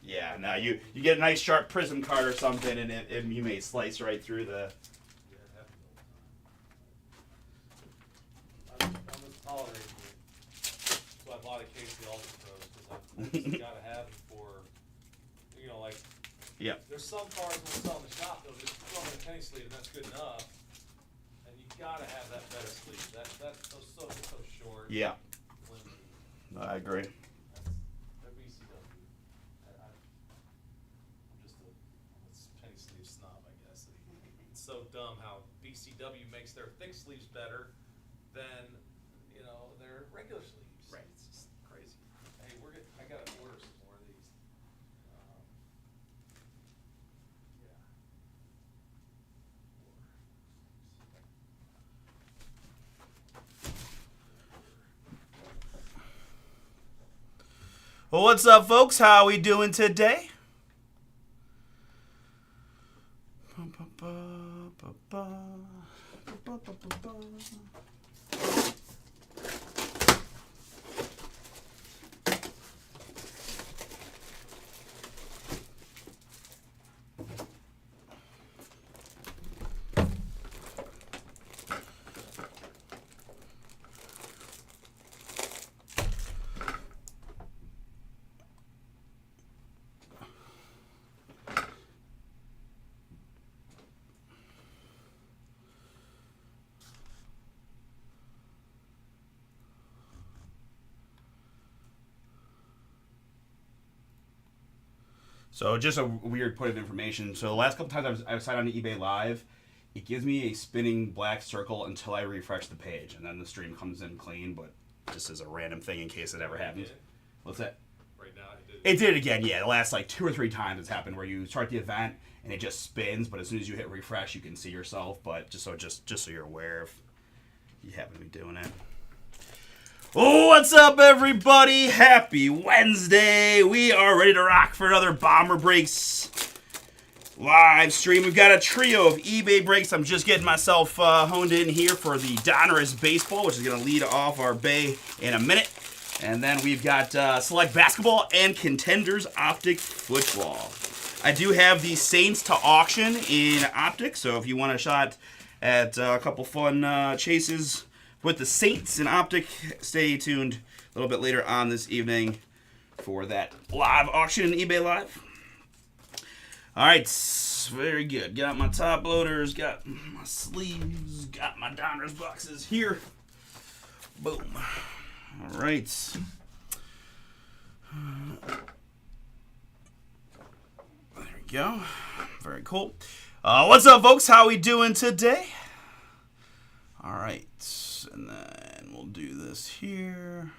Yeah, no, you get a nice sharp prism card or something, and you may slice right through the. Yeah, it happens all the time. I'm just tolerating it. So I bought a case of the Ultra Pros because I gotta have it for, like. Yeah. There's some cards we'll sell in the shop they'll just throw in a penny sleeve and that's good enough. And you gotta have that better sleeve. Those so short. Yeah. Limited. I agree. They're BCW. I'm just a penny sleeve snob, I guess. It's so dumb how BCW makes their thick sleeves better than their regular sleeves. Right. It's just crazy. Hey, I gotta order some more of these. Yeah. Well, what's up, folks? How we doing today? So just a weird point of information. So the last couple times I've signed on to eBay Live, it gives me a spinning black circle until I refresh the page, and then the stream comes in clean, but just as a random thing in case it ever happens. What's that? Right now, it did it again, yeah. The last like 2 or 3 times it's happened where you start the event and it just spins, but as soon as you hit refresh, you can see yourself. But just so you're aware if you happen to be doing it. Oh, what's up, everybody? Happy Wednesday. We are ready to rock for another Bomber Breaks live stream. We've got a trio of eBay breaks. I'm just getting myself honed in here for the Donruss Baseball, which is going to lead off our bay in a minute. And then we've got Select Basketball and Contenders Optic Football. I do have the Saints to auction in Optic, so if you want a shot at a couple fun chases with the Saints in Optic, stay tuned a little bit later on this evening for that live auction in eBay Live. All right, very good. Got my top loaders, got my sleeves, got my Donruss boxes here. Boom. All right. There we go. Very cool. What's up, folks? How we doing today? All right. And then we'll do this here.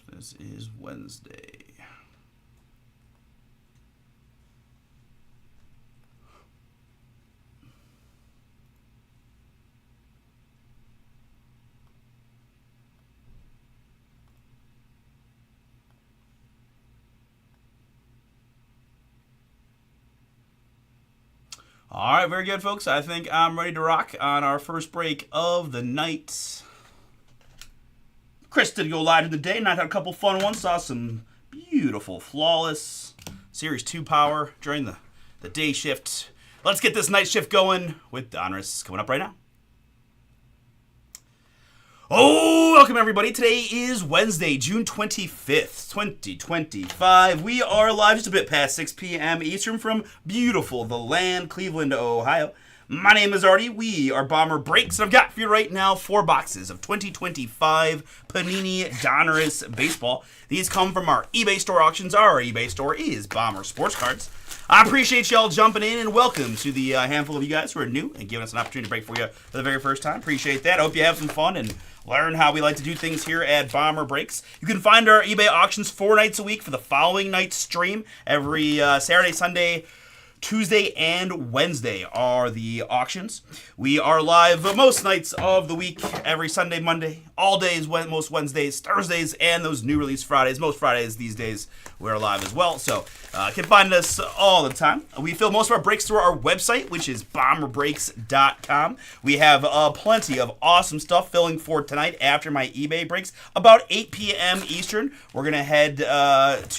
This is Wednesday. All right, very good, folks. I think I'm ready to rock on our first break of the night. Chris did go live today, and I had a couple fun ones. Saw some beautiful, flawless Series 2 power during the day shift. Let's get this night shift going with Donruss coming up right now. Oh, welcome everybody. Today is Wednesday, June 25th, 2025. We are live just a bit past 6 p.m. Eastern from beautiful The Land, Cleveland, Ohio. My name is Artie. We are Bomber Breaks, and I've got for you right now 4 boxes of 2025 Panini Donruss Baseball. These come from our eBay store auctions. Our eBay store is Bomber Sports Cards. I appreciate y'all jumping in, and welcome to the handful of you guys who are new and giving us an opportunity to break for you for the very first time. Appreciate that. I hope you have some fun and learn how we like to do things here at Bomber Breaks. You can find our eBay auctions 4 nights a week for the following night's stream. Every Saturday, Sunday, Tuesday, and Wednesday are the auctions. We are live most nights of the week, every Sunday, Monday, all days, most Wednesdays, Thursdays, and those new release Fridays. Most Fridays these days we're live as well. So can find us all the time. We fill most of our breaks through our website, which is bomberbreaks.com. We have plenty of awesome stuff filling for tonight after my eBay breaks. About 8 p.m. Eastern, we're going to head to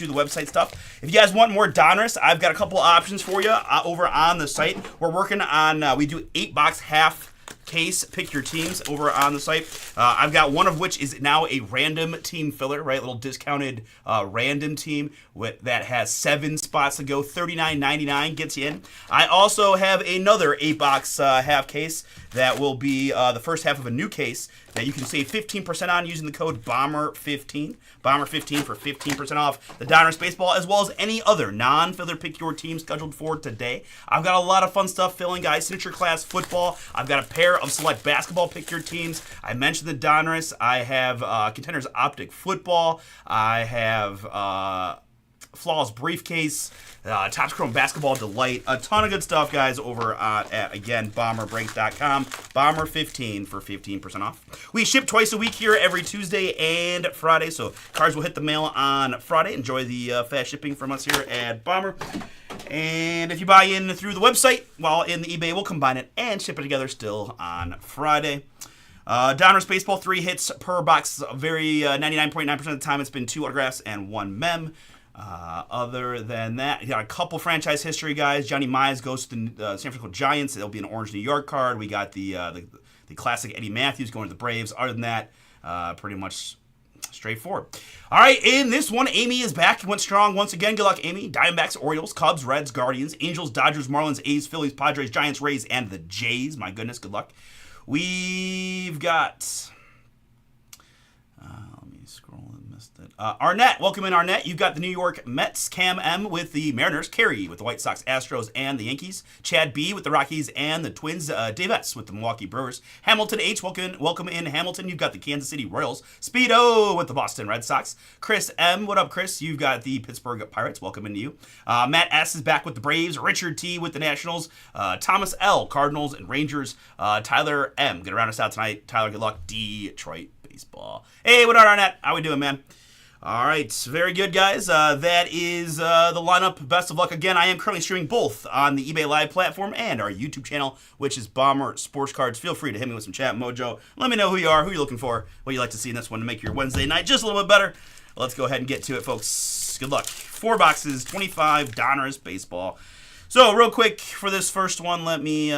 the website stuff. If you guys want more Donruss, I've got a couple options for you over on the site. We're working on, we do 8-box half case, pick your teams over on the site. I've got one of which is now a random team filler, right? Little discounted random team that has 7 spots to go. $39.99 gets you in. I also have another 8-box half case that will be the first half of a new case that you can save 15% on using the code BOMBER15. BOMBER15 for 15% off the Donruss Baseball, as well as any other non-filler pick your team scheduled for today. I've got a lot of fun stuff filling, guys. Signature class football. I've got a pair of select basketball pick your teams. I mentioned the Donruss. I have Contenders Optic Football. I have Flawless Briefcase, Topps Chrome Basketball Delight, a ton of good stuff, guys, over at, again, bomberbreaks.com. Bomber15 for 15% off. We ship twice a week here, every Tuesday and Friday, so cards will hit the mail on Friday. Enjoy the fast shipping from us here at Bomber. And if you buy in through the website, while in the eBay, we'll combine it and ship it together still on Friday. Donruss Baseball, 3 hits per box. Very 99.9% of the time, it's been 2 autographs and 1 mem. Other than that, you got a couple franchise history guys. Johnny Mize goes to the San Francisco Giants. It'll be an orange New York card. We got the classic Eddie Matthews going to the Braves. Other than that, pretty much straightforward. All right, in this one, Amy is back. Went strong once again. Good luck, Amy. Diamondbacks, Orioles, Cubs, Reds, Guardians, Angels, Dodgers, Marlins, A's, Phillies, Padres, Giants, Rays, and the Jays. My goodness, good luck. We've got... let me scroll and missed it. Arnett, welcome in, Arnett. You've got the New York Mets, Cam M with the Mariners, Kerry with the White Sox, Astros, and the Yankees, Chad B with the Rockies and the Twins, Dave S with the Milwaukee Brewers, Hamilton H, welcome in, Hamilton. You've got the Kansas City Royals, Speedo with the Boston Red Sox, Chris M, what up, Chris? You've got the Pittsburgh Pirates, welcome into you. Matt S is back with the Braves, Richard T with the Nationals, Thomas L, Cardinals and Rangers, Tyler M, gonna round us out tonight. Tyler, good luck, Detroit Baseball. Hey, what up, Arnett? How we doing, man? All right, very good, guys. That is the lineup. Best of luck again. I am currently streaming both on the eBay Live platform and our YouTube channel, which is Bomber Sports Cards. Feel free to hit me with some chat mojo. Let me know who you are, who you're looking for, what you like to see in this one to make your Wednesday night just a little bit better. Let's go ahead and get to it, folks. Good luck. 4 boxes, 25 Donruss Baseball. So, real quick for this first one, let me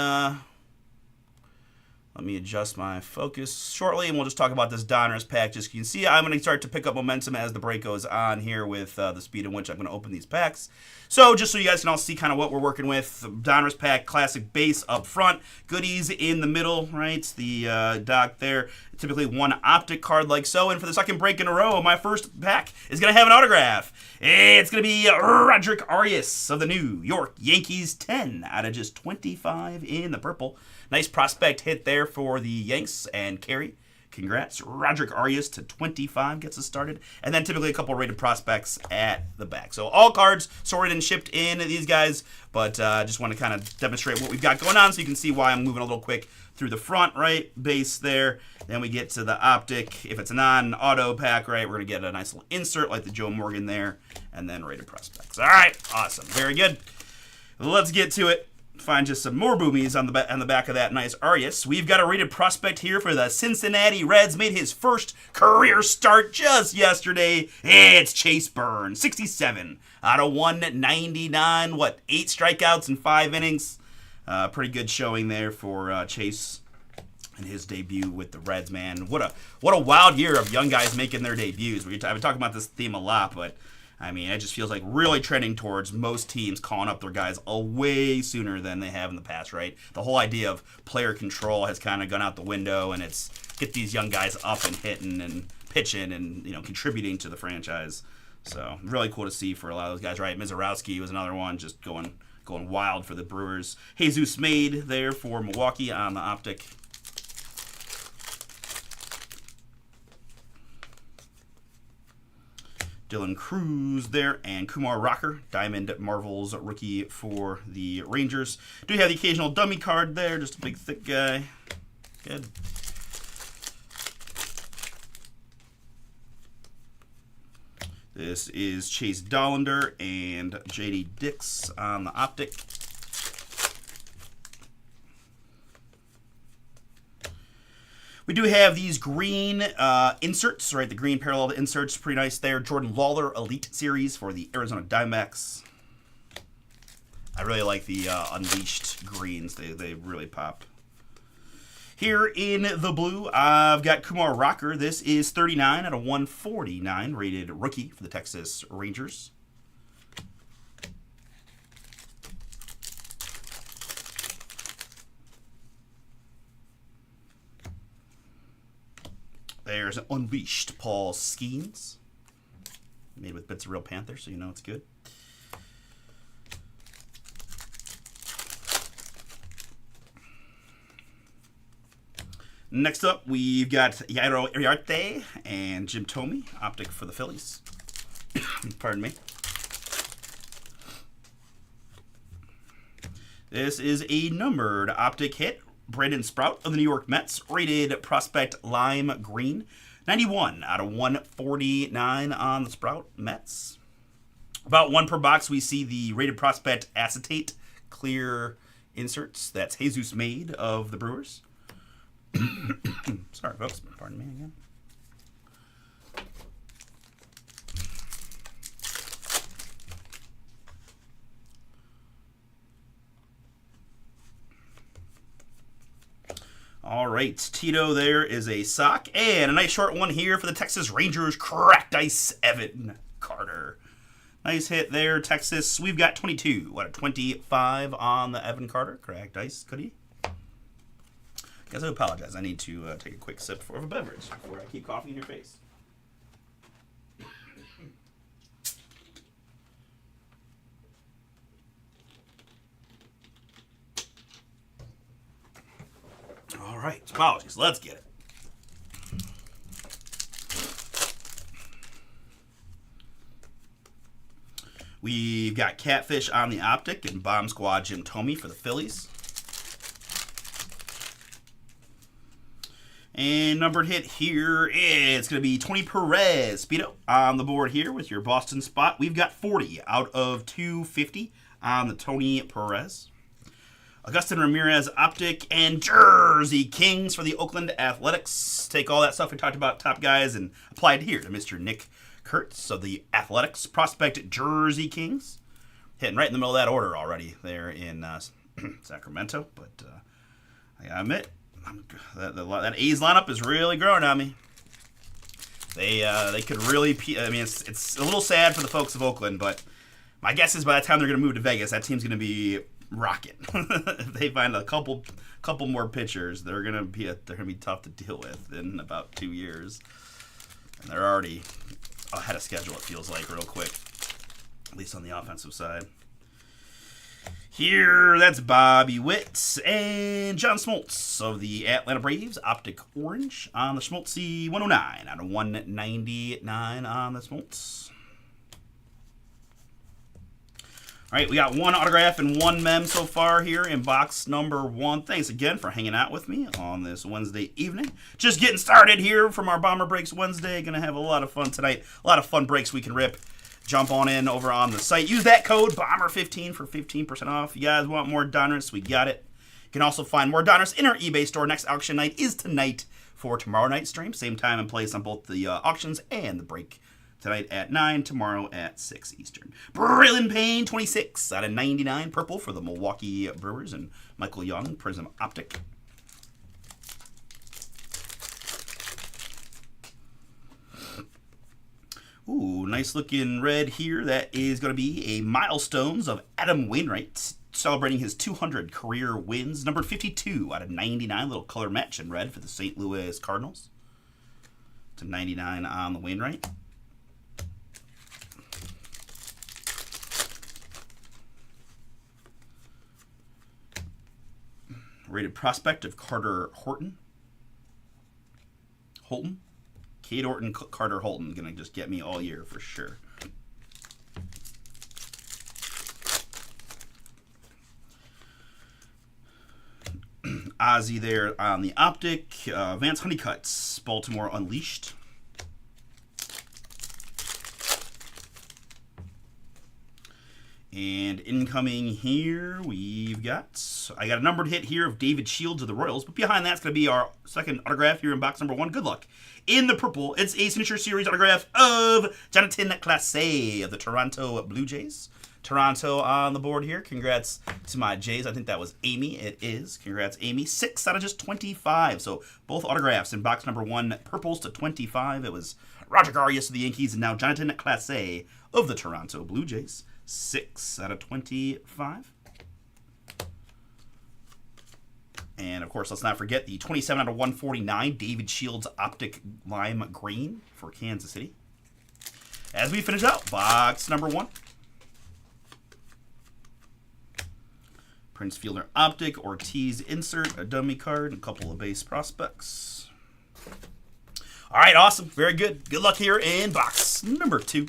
adjust my focus shortly, and we'll just talk about this Donruss pack. Just so you can see, I'm going to start to pick up momentum as the break goes on here with the speed in which I'm going to open these packs. So just so you guys can all see kind of what we're working with, Donruss pack, classic base up front, goodies in the middle, right? The dock there, typically 1 optic card like so. And for the second break in a row, my first pack is going to have an autograph. It's going to be Roderick Arias of the New York Yankees, 10 out of just 25 in the purple. Nice prospect hit there for the Yanks and Kerry. Congrats. Roderick Arias to 25 gets us started. And then typically a couple rated prospects at the back. So all cards sorted and shipped in, these guys. But just want to kind of demonstrate what we've got going on so you can see why I'm moving a little quick through the front, right, base there. Then we get to the optic. If it's a non-auto pack, right, we're going to get a nice little insert like the Joe Morgan there. And then rated prospects. All right, awesome. Very good. Let's get to it. Find just some more boomies on the back of that nice Arias. We've got a rated prospect here for the Cincinnati Reds. Made his first career start just yesterday. It's Chase Burns, 67 out of 199. 8 strikeouts in 5 innings. Pretty good showing there for Chase in his debut with the Reds, man. What a wild year of young guys making their debuts. I've been talking about this theme a lot, but I mean, it just feels like really trending towards most teams calling up their guys a way sooner than they have in the past, right? The whole idea of player control has kind of gone out the window, and it's get these young guys up and hitting and pitching and, contributing to the franchise. So really cool to see for a lot of those guys, right? Mizorowski was another one, just going wild for the Brewers. Jesus Made there for Milwaukee on the optic. Dylan Cruz there, and Kumar Rocker, Diamond Marvels rookie for the Rangers. Do have the occasional dummy card there, just a big thick guy. Good. This is Chase Dollander and J.D. Dix on the optic. We do have these green inserts, right? The green parallel inserts, pretty nice there. Jordan Lawler Elite Series for the Arizona Diamondbacks. I really like the Unleashed greens. They really pop. Here in the blue, I've got Kumar Rocker. This is 39 out of 149, rated rookie for the Texas Rangers. There's an Unleashed Paul Skeens, made with bits of real Panther, so you know it's good. Next up, we've got Yairo Iriarte and Jim Thome, optic for the Phillies. Pardon me. This is a numbered optic hit. Brandon Sprout of the New York Mets, rated prospect lime green. 91 out of 149 on the Sprout Mets. About one per box, we see the rated prospect acetate clear inserts. That's Jesus Made of the Brewers. Sorry, folks. Pardon me again. All right, Tito, there is a sock. And a nice short one here for the Texas Rangers, Cracked Ice Evan Carter. Nice hit there, Texas. We've got 22 out of 25 on the Evan Carter, Cracked Ice Goodie. Guess I apologize. I need to take a quick sip of a beverage before I keep coughing in your face. All right, apologies. Let's get it. We've got Catfish on the optic and Bomb Squad Jim Thome for the Phillies. And numbered hit here is going to be 20 Perez. Speedo on the board here with your Boston spot. We've got 40 out of 250 on the Tony Perez. Augustin Ramirez optic and Jersey Kings for the Oakland Athletics. Take all that stuff we talked about, top guys, and apply it here to Mr. Nick Kurtz of the Athletics. Prospect Jersey Kings. Hitting right in the middle of that order already there in Sacramento. But I gotta admit, that A's lineup is really growing on me. They could really. I mean, it's a little sad for the folks of Oakland, but my guess is by the time they're going to move to Vegas, that team's going to be rocket. If they find a couple more pitchers, they're going to be tough to deal with in about 2 years, and they're already ahead of schedule. It feels like real quick, at least on the offensive side. Here, that's Bobby Witt and John Smoltz of the Atlanta Braves. Optic Orange on the Smoltzy, 109 out of 199 on the Smoltz. All right, we got one autograph and one mem so far here in box number 1. Thanks again for hanging out with me on this Wednesday evening. Just getting started here from our Bomber Breaks Wednesday. Going to have a lot of fun tonight. A lot of fun breaks we can rip. Jump on in over on the site. Use that code BOMBER15 for 15% off. If you guys want more Donruss, we got it. You can also find more Donruss in our eBay store. Next auction night is tonight for tomorrow night's stream. Same time and place on both the auctions and the break. Tonight at 9, tomorrow at 6 Eastern. Brillin Payne, 26 out of 99. Purple for the Milwaukee Brewers. And Michael Young, Prism Optic. Ooh, nice looking red here. That is going to be a Milestones of Adam Wainwright, celebrating his 200 career wins. Number 52 out of 99. Little color match in red for the St. Louis Cardinals. To 99 on the Wainwright. Rated prospect of Carter Holton. Cade Orton, Carter Holton, gonna just get me all year for sure. Ozzy there on the optic. Vance Honeycutt's Baltimore Unleashed. And incoming here, I got a numbered hit here of David Shields of the Royals, but behind that's going to be our second autograph here in box number 1. Good luck. In the purple, it's a signature series autograph of Jonathan Clase of the Toronto Blue Jays. Toronto on the board here. Congrats to my Jays. I think that was Amy. It is. Congrats, Amy. 6 out of just 25. So both autographs in box number 1, purples to 25. It was Roger Arias of the Yankees and now Jonathan Clase of the Toronto Blue Jays. 6 out of 25. And, of course, let's not forget the 27 out of 149 David Shields Optic Lime Green for Kansas City. As we finish out box number 1. Prince Fielder Optic, Ortiz Insert, a dummy card, and a couple of base prospects. All right, awesome. Very good. Good luck here in box number 2.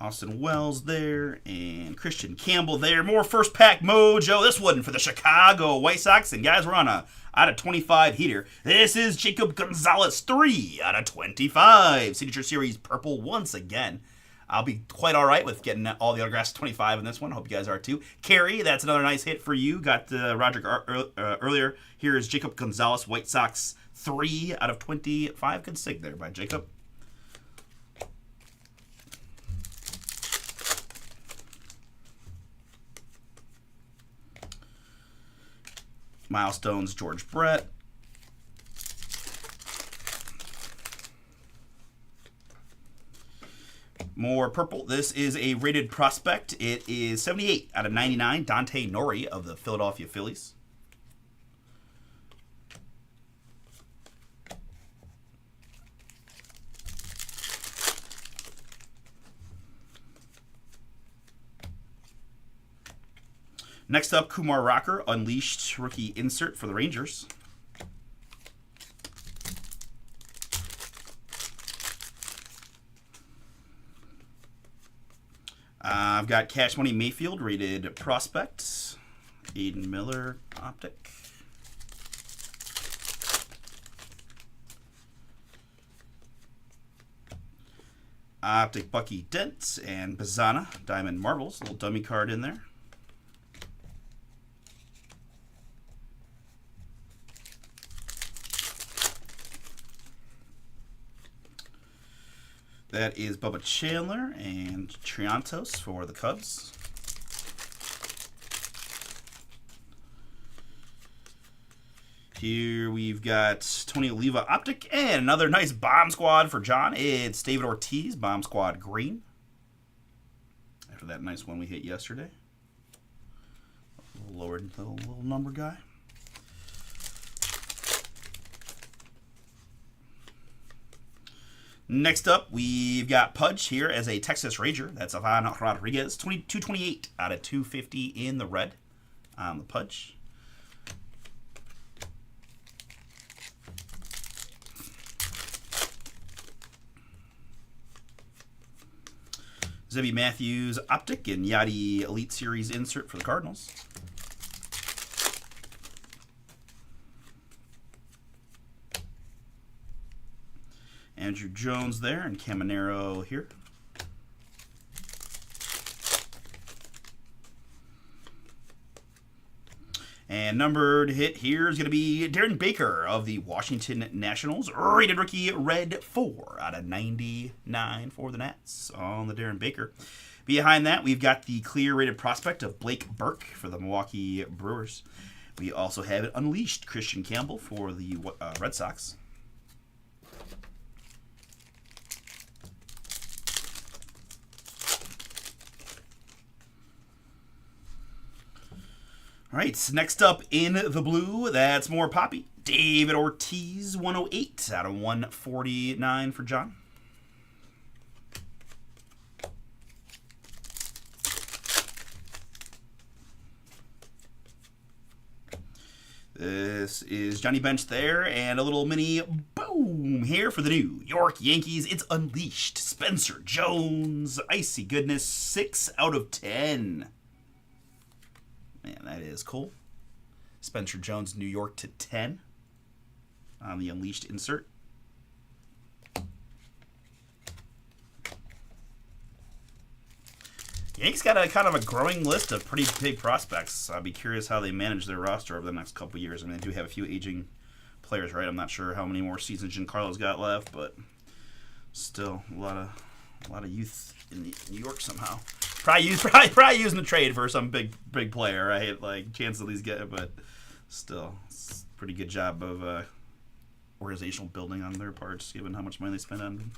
Austin Wells there, and Christian Campbell there. More first pack mojo. This one for the Chicago White Sox. And guys, we're on a out of 25 heater. This is Jacob Gonzalez, 3 out of 25. Signature Series purple once again. I'll be quite all right with getting all the autographs 25 in this one. Hope you guys are too. Carrie, that's another nice hit for you. Got Roger earlier. Here is Jacob Gonzalez, White Sox, 3 out of 25. Good sig there by Jacob. Milestones, George Brett. More purple. This is a rated prospect. It is 78 out of 99. Dante Nori of the Philadelphia Phillies. Next up, Kumar Rocker, Unleashed rookie insert for the Rangers. I've got Cash Money Mayfield, rated prospect. Aiden Miller, optic. Optic Bucky Dent and Bazana, Diamond Marbles, little dummy card in there. That is Bubba Chandler and Triantos for the Cubs. Here we've got Tony Oliva Optic and another nice Bomb Squad for John. It's David Ortiz, Bomb Squad Green. After that nice one we hit yesterday. Lowered little number guy. Next up, we've got Pudge here as a Texas Ranger. That's Ivan Rodriguez. 228 out of 250 in the red on the Pudge. Zebby Matthews Optic and Yachty Elite Series insert for the Cardinals. Andrew Jones there and Caminero here. And numbered hit here is going to be Darren Baker of the Washington Nationals. Rated rookie red, 4 out of 99 for the Nats on the Darren Baker. Behind that, we've got the clear rated prospect of Blake Burke for the Milwaukee Brewers. We also have an Unleashed Christian Campbell for the Red Sox. All right, next up in the blue, that's more poppy. David Ortiz, 108 out of 149 for John. This is Johnny Bench there, and a little mini boom here for the New York Yankees. It's Unleashed Spencer Jones. Icy goodness, 6 out of 10. Man, that is cool. Spencer Jones, New York to 10 on the Unleashed insert. Yanks got a kind of a growing list of pretty big prospects. I'll be curious how they manage their roster over the next couple of years. I mean, they do have a few aging players, right? I'm not sure how many more seasons Giancarlo's got left, but still a lot of youth in New York somehow. Probably using the trade for some big player, right? Like chance at least get it, but still, it's a pretty good job of organizational building on their parts, given how much money they spend on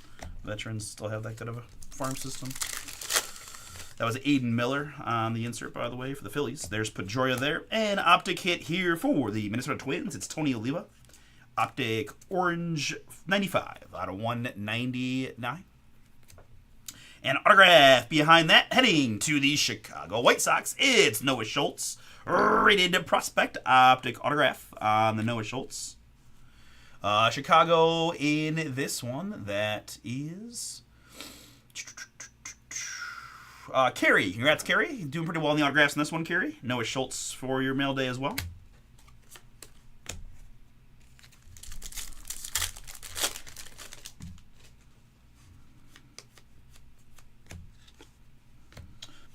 veterans. Still have that good of a farm system. That was Aiden Miller on the insert, by the way, for the Phillies. There's Pedroia there. And Optic hit here for the Minnesota Twins. It's Tony Oliva. Optic Orange 95 out of 199. And autograph behind that, heading to the Chicago White Sox. It's Noah Schultz. Rated prospect Optic autograph on the Noah Schultz. Chicago in this one, that is... Kerry. Congrats, Kerry. Doing pretty well in the autographs in this one, Kerry. Noah Schultz for your mail day as well.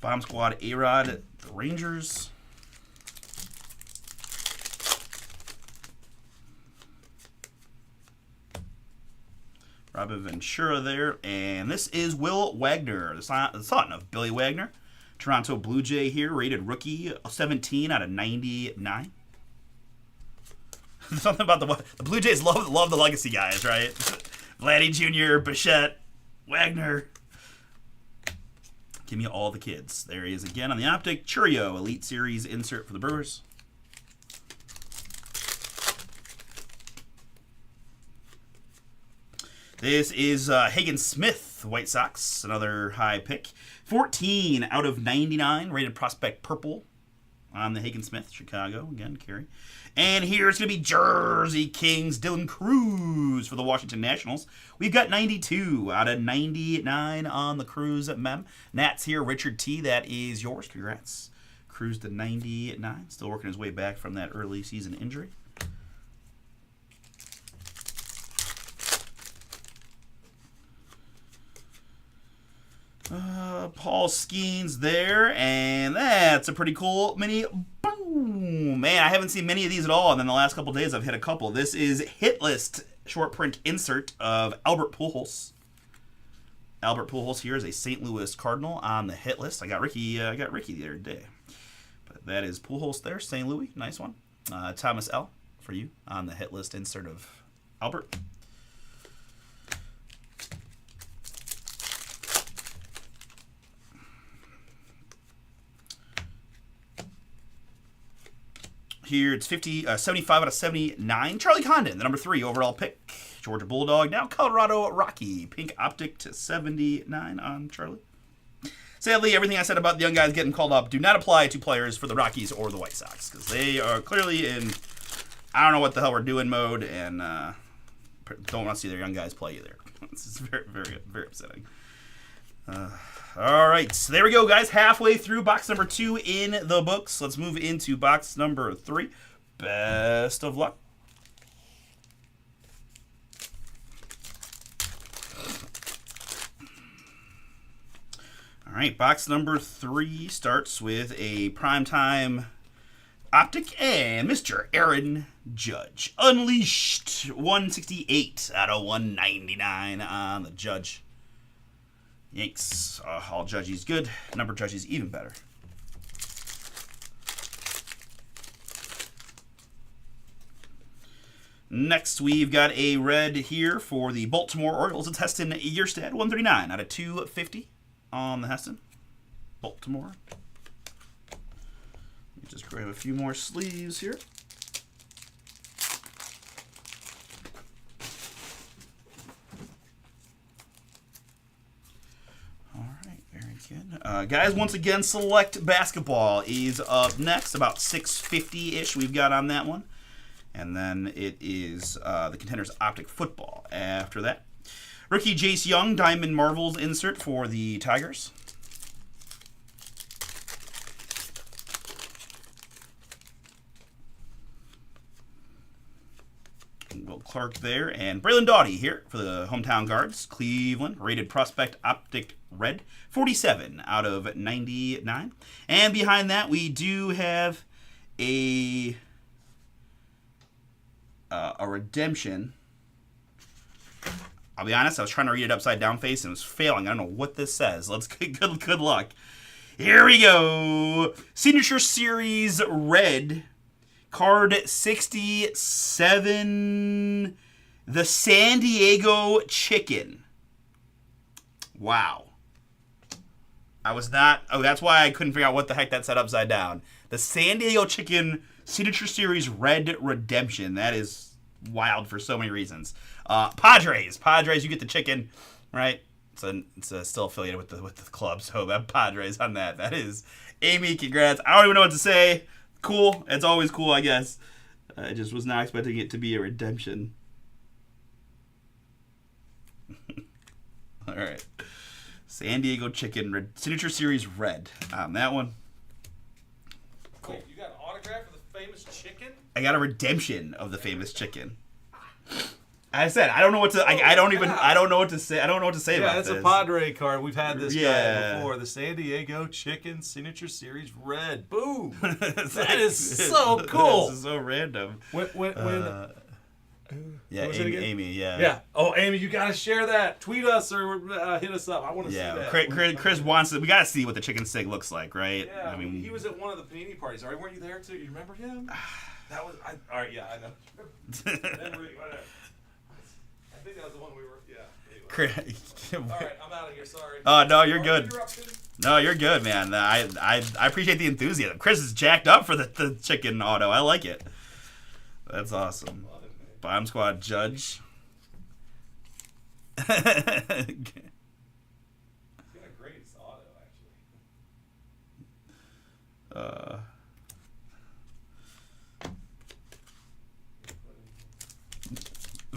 Bomb Squad A-Rod, the Rangers. Robin Ventura there. And this is Will Wagner, the son of Billy Wagner. Toronto Blue Jay here, rated rookie 17 out of 99. Something about the Blue Jays love the legacy guys, right? Vladdy Jr., Bichette, Wagner. Give me all the kids. There he is again on the Optic. Churio, Elite Series insert for the Brewers. This is Hagen Smith, White Sox, another high pick. 14 out of 99, rated prospect purple on the Hagen Smith, Chicago. Again, Kerry. And here it's going to be Jersey Kings, Dylan Cruz for the Washington Nationals. We've got 92 out of 99 on the Cruz mem. Nats here, Richard T. That is yours. Congrats. Cruz to 99. Still working his way back from that early season injury. Paul Skeens there, and that's a pretty cool mini boom. Man, I haven't seen many of these at all, and then the last couple days I've hit a couple. This is Hit List short print insert of Albert Pujols. Albert Pujols here is a St. Louis Cardinal on the hit list. I got Ricky the other day. But that is Pujols there, St. Louis. Nice one. Thomas L. for you on the hit list insert of Albert. Here it's 75 out of 79. Charlie Condon, the number 3 overall pick. Georgia Bulldog, now Colorado Rocky. Pink Optic to 79 on Charlie. Sadly, everything I said about the young guys getting called up do not apply to players for the Rockies or the White Sox, because they are clearly in I don't know what the hell we're doing mode, and don't want to see their young guys play either. This is very, very, very upsetting. All right, so there we go, guys. Halfway through box number 2 in the books. Let's move into box number 3. Best of luck. All right, box number 3 starts with a primetime Optic and Mr. Aaron Judge. Unleashed, 168 out of 199 on the Judge. Yanks. All Judges good. Number Judges even better. Next, we've got a red here for the Baltimore Orioles. It's Heston Yerstad, 139 out of 250 on the Heston. Baltimore. Let me just grab a few more sleeves here. Guys, once again, Select Basketball is up next, about 650-ish we've got on that one. And then it is the Contenders Optic Football after that. Rookie Jace Young, Diamond Marvels insert for the Tigers. Will Clark there. And Braylon Doughty here for the hometown Guards. Cleveland, rated prospect optic red. 47 out of 99. And behind that, we do have a redemption. I'll be honest, I was trying to read it upside down face and it was failing. I don't know what this says. Let's good luck. Here we go. Signature Series red. Card 67. The San Diego Chicken. Wow. I was not... Oh, that's why I couldn't figure out what the heck that said upside down. The San Diego Chicken Signature Series red redemption. That is wild for so many reasons. Padres, you get the chicken, right? It's still affiliated with the club, so that Padres on that. That is, Amy, congrats. I don't even know what to say. Cool. It's always cool, I guess. I just was not expecting it to be a redemption. All right. San Diego Chicken Signature Series red. That one. Cool. Wait, you got an autograph of the famous chicken? I got a redemption of the famous chicken. I said I don't know what to. I don't know what to say. I don't know what to say about this. Yeah, it's a Padre card. We've had this guy before. The San Diego Chicken Signature Series red. Boom. That is so cool. This is so random. Yeah, Amy. Yeah. Yeah. Oh, Amy, you gotta share that. Tweet us or hit us up. I want to see that. Chris wants to. We gotta see what the chicken stick looks like, right? Yeah. I mean, he was at one of the panini parties. All right, weren't you there too? You remember him? That was. All right. Yeah, I know. I think that was the one we were. Yeah. Anyway. All right, I'm out of here. Sorry. No, you're good. No, you're good, man. I appreciate the enthusiasm. Chris is jacked up for the chicken auto. I like it. That's awesome. Bomb Squad Judge. He's got a great auto, actually.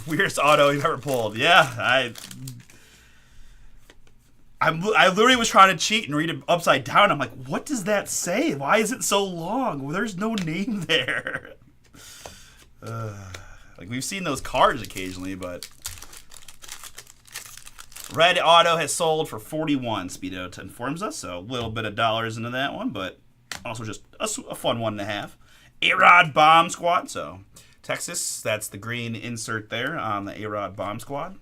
Weirdest auto you've ever pulled. Yeah, I literally was trying to cheat and read it upside down. I'm like, what does that say? Why is it so long? Well, there's no name there. Like, we've seen those cards occasionally, but... Red auto has sold for 41, Speedo informs us, so a little bit of dollars into that one, but also just a fun 1.5. A-Rod Bomb Squad, so Texas, that's the green insert there on the A-Rod Bomb Squad.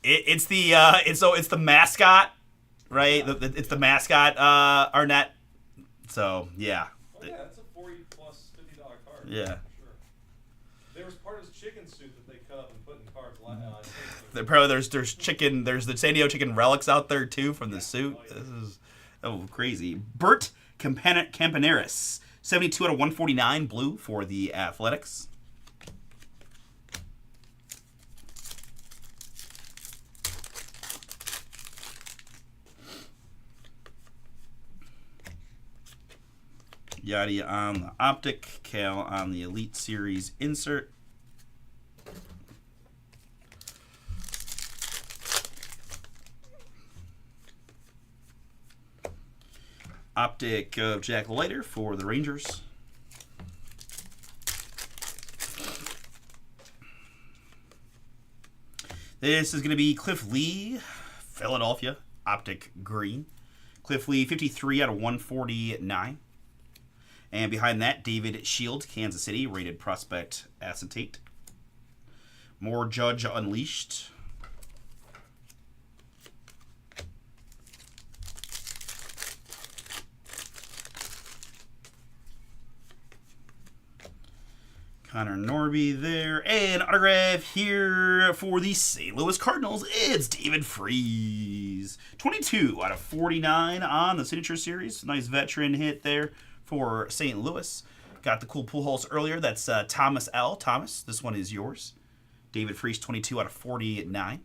It's the mascot, right? It's the mascot, Arnett. So, yeah. Oh, yeah, that's a 40 plus $50 card. Yeah. Sure. There was part of his chicken suit that they cut up and put in cards. There's chicken. There's the San Diego Chicken relics out there too from the suit. This is crazy. Bert Campaneris, 72 out of 149, blue for the Athletics. Yachty on the Optic, Cal on the Elite Series insert. Optic of Jack Leiter for the Rangers. This is going to be Cliff Lee, Philadelphia, Optic Green. Cliff Lee, 53 out of 149. And behind that, David Shields, Kansas City, rated prospect acetate. More Judge Unleashed. Connor Norby there. And autograph here for the St. Louis Cardinals. It's David Freese. 22 out of 49 on the Signature Series. Nice veteran hit there for St. Louis. Got the cool pool holes earlier. That's Thomas L. Thomas, this one is yours. David Freese, 22 out of 49.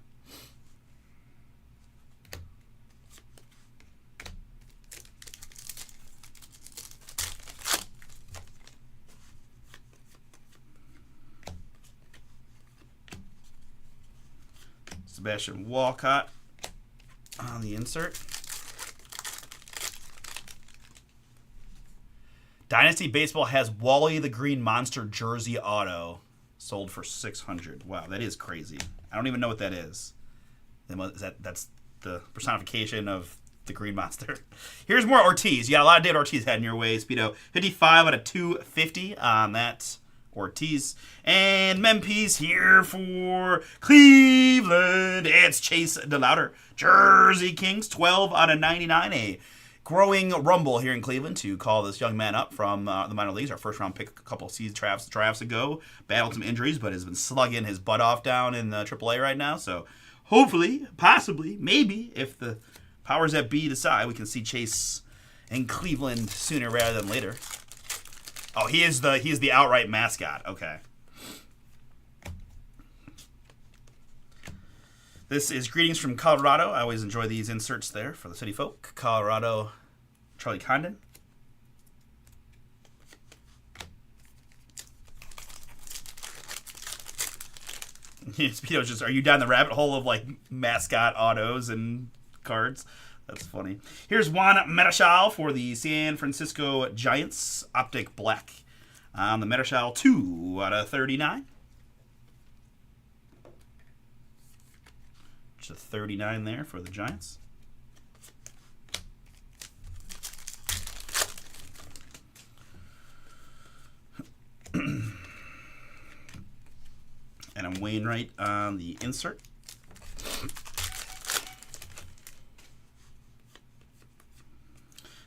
Sebastian Walcott on the insert. Dynasty Baseball has Wally the Green Monster jersey auto. Sold for $600. Wow, that is crazy. I don't even know what that is. That's the personification of the Green Monster. Here's more Ortiz. You got a lot of David Ortiz heading your way. Speedo 55 out of 250 on that Ortiz. And Memphis here for Cleveland. It's Chase DeLauder. Jersey Kings 12 out of 99. A growing rumble here in Cleveland to call this young man up from the minor leagues. Our first round pick a couple of season drafts ago. Battled some injuries, but has been slugging his butt off down in the AAA right now. So hopefully, possibly, maybe, if the powers that be decide, we can see Chase in Cleveland sooner rather than later. Oh, he is the outright mascot. Okay. This is Greetings from Colorado. I always enjoy these inserts there for the city folk. Colorado, Charlie Condon. Speedo's just, are you down the rabbit hole of like mascot autos and cards? That's funny. Here's Juan Marichal for the San Francisco Giants. Optic Black. The Marichal 2 out of 39. Just a 39 there for the Giants. And I'm Wainwright on the insert.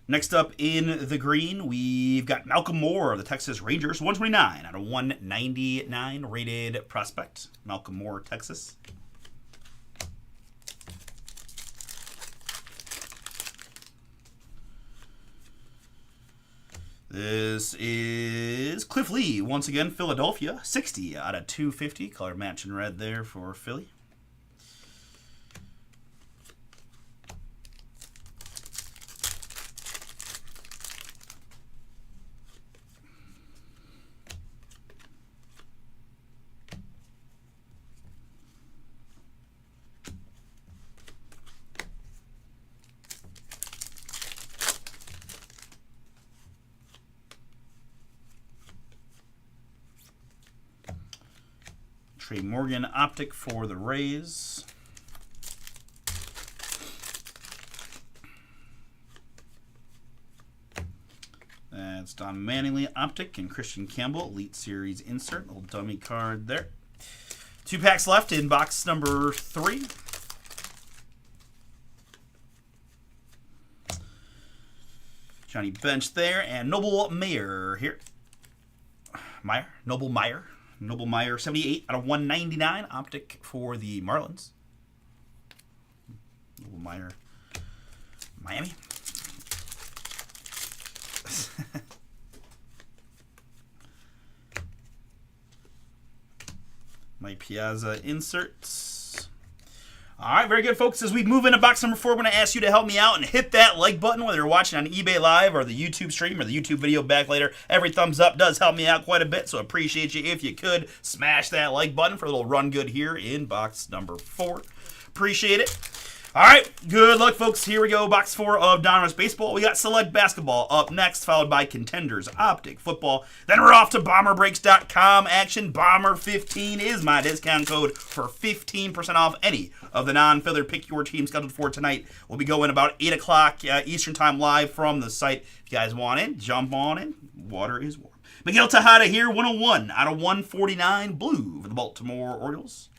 Next up in the green, we've got Malcolm Moore of the Texas Rangers. 129 out of 199 rated prospect. Malcolm Moore, Texas. This is Cliff Lee, once again, Philadelphia. 60 out of 250. Color match in red there for Philly. Trey Morgan optic for the Rays. That's Don Mattingly optic and Christian Campbell Elite Series insert. Little dummy card there. 2 packs left in box number 3. Johnny Bench there and Noble Meyer here. Noble Meyer, 78 out of 199. Optic for the Marlins. Noble Meyer, Miami. Mike Piazza inserts. All right, very good, folks. As we move into box number 4, I'm going to ask you to help me out and hit that like button, whether you're watching on eBay Live or the YouTube stream or the YouTube video back later. Every thumbs up does help me out quite a bit, so appreciate you if you could smash that like button for a little run good here in box number 4. Appreciate it. All right, good luck, folks. Here we go, box 4 of Donruss Baseball. We got Select Basketball up next, followed by Contenders Optic Football. Then we're off to BomberBreaks.com action. Bomber15 is my discount code for 15% off any of the non-filler pick your team scheduled for tonight. We'll be going about 8 o'clock Eastern Time live from the site. If you guys want in, jump on in. Water is warm. Miguel Tejada here, 101 out of 149 blue for the Baltimore Orioles.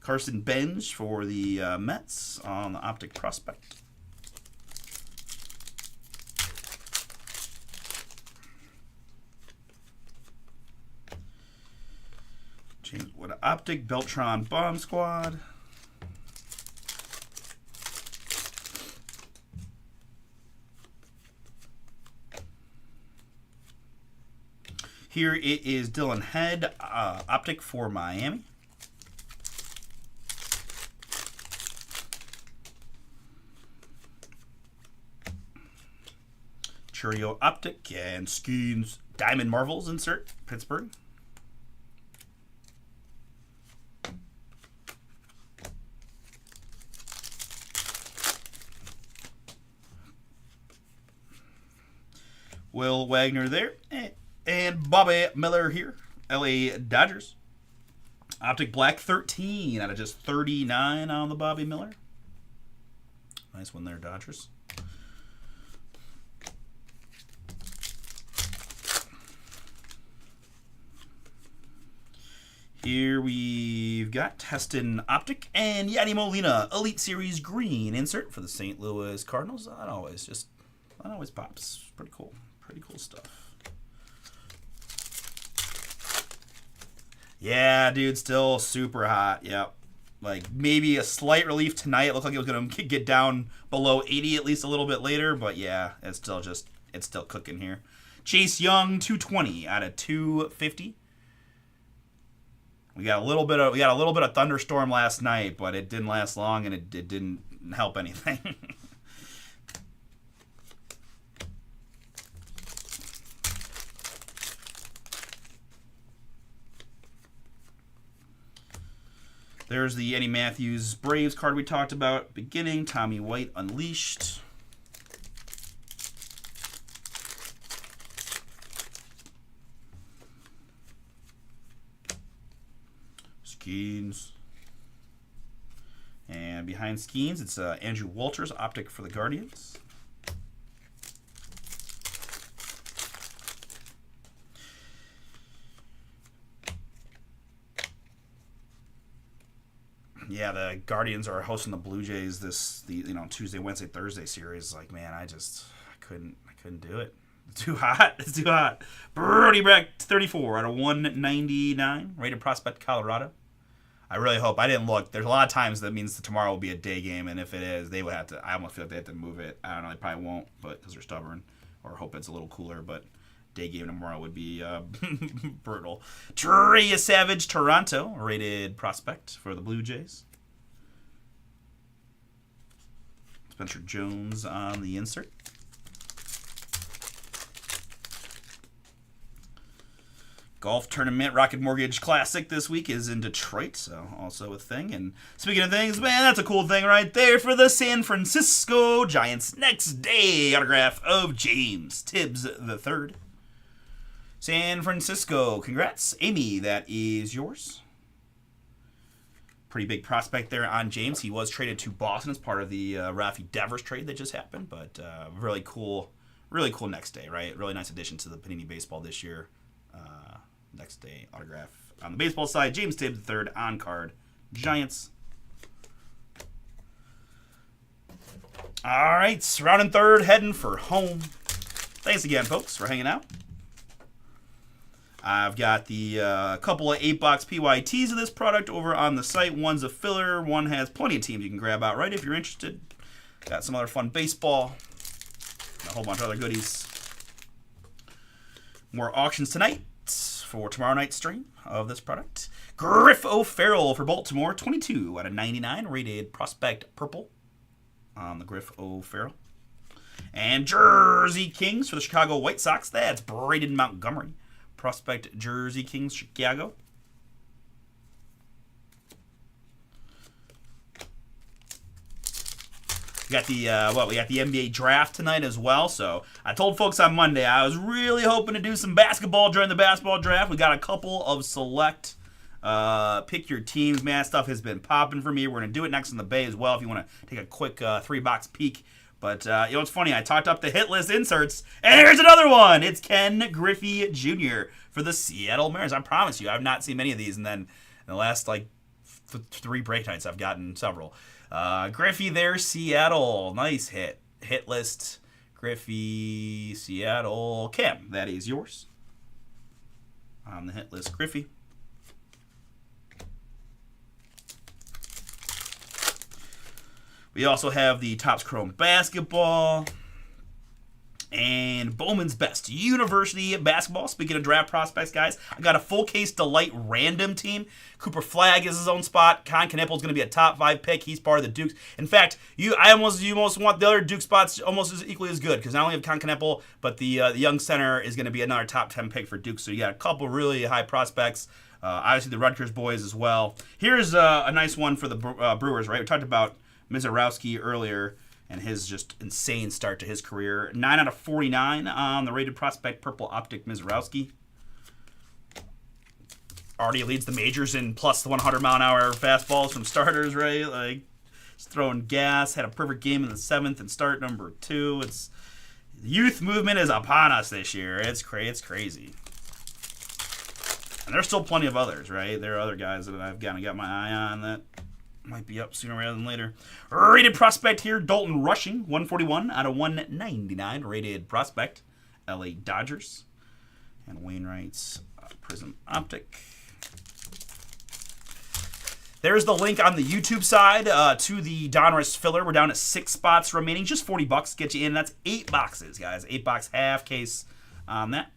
Carson Benj for the Mets on the Optic Prospect. James Wood Optic, Beltron Bomb Squad. Here it is Dylan Head, Optic for Miami. Churio Optic and Skeens Diamond Marvels insert, Pittsburgh. Will Wagner there. And Bobby Miller here. LA Dodgers. Optic Black 13 out of just 39 on the Bobby Miller. Nice one there, Dodgers. Here we've got Teston Optic and Yadi Molina Elite Series Green insert for the St. Louis Cardinals. That always pops. Pretty cool. Pretty cool stuff. Yeah, dude, still super hot. Yep. Like maybe a slight relief tonight. It looked like it was gonna get down below 80 at least a little bit later, but yeah, it's still cooking here. Chase Young 220 out of 250. We got a little bit of thunderstorm last night, but it didn't last long and it didn't help anything. There's the Eddie Matthews Braves card we talked about beginning. Tommy White Unleashed. Skeens. And behind Skeens, it's Andrew Walters, Optic for the Guardians. Yeah, the Guardians are hosting the Blue Jays Tuesday, Wednesday, Thursday series. Like, man, I couldn't do it. It's too hot. It's too hot. Brody Breck 34 out of 199. Rated Prospect, Colorado. I really hope. I didn't look. There's a lot of times that means that tomorrow will be a day game, and if it is, they will have to. I almost feel like they have to move it. I don't know. They probably won't, but because they're stubborn, or hope it's a little cooler. But day game tomorrow would be brutal. Trey Savage, Toronto, rated prospect for the Blue Jays. Spencer Jones on the insert. Golf tournament, Rocket Mortgage Classic this week is in Detroit, so also a thing. And speaking of things, man, that's a cool thing right there for the San Francisco Giants. Next day, autograph of James Tibbs III. San Francisco, congrats. Amy, that is yours. Pretty big prospect there on James. He was traded to Boston as part of the Rafi Devers trade that just happened, but really cool next day, right? Really nice addition to the Panini Baseball this year. Next day autograph on the baseball side. James Tibbs III on card. Giants. All right, round and third, heading for home. Thanks again, folks, for hanging out. I've got the couple of 8-box PYTs of this product over on the site. One's a filler. One has plenty of teams you can grab outright if you're interested. Got some other fun baseball. A whole bunch of other goodies. More auctions tonight for tomorrow night's stream of this product. Griff O'Farrell for Baltimore, 22 out of 99, rated prospect purple on the Griff O'Farrell. And Jersey Kings for the Chicago White Sox. That's Braden Montgomery, prospect Jersey Kings, Chicago. We got the NBA draft tonight as well. So I told folks on Monday I was really hoping to do some basketball during the basketball draft. We got a couple of select pick your teams. Man, stuff has been popping for me. We're gonna do it next in the Bay as well if you want to take a quick 3-box peek. But it's funny. I talked up the hit list inserts, and here's another one. It's Ken Griffey Jr. for the Seattle Mariners. I promise you, I've not seen many of these, and then in the last 3 break nights, I've gotten several. Griffey there, Seattle. Nice hit. Hit list. Griffey, Seattle. Kim, that is yours. On the hit list, Griffey. We also have the Topps Chrome Basketball. And Bowman's Best University Basketball. Speaking of draft prospects, guys, I got a full case Delight random team. Cooper Flagg is his own spot. Con Knappel is going to be a top 5 pick. He's part of the Dukes. In fact, you almost want the other Duke spots almost as equally as good because not only have Con Knappel, but the young center is going to be another top 10 pick for Duke. So you got a couple really high prospects. Obviously the Rutgers boys as well. Here's a nice one for the Brewers. Right, we talked about Mizorowski earlier. and his just insane start to his career. 9 out of 49 on the rated prospect Purple Optic Mizorowski. Already leads the majors in plus the 100-mile-an-hour fastballs from starters, right? Like, he's throwing gas. Had a perfect game in the 7th and start number 2. The youth movement is upon us this year. It's crazy. And there's still plenty of others, right? There are other guys that I've kind of got my eye on that might be up sooner rather than later. Rated prospect here, Dalton Rushing, 141 out of 199. Rated prospect, LA Dodgers. And Wainwright's Prism Optic. There's the link on the YouTube side to the Donruss filler. We're down to 6 spots remaining. Just $40 get you in. That's 8 boxes, guys. 8 box half case on that.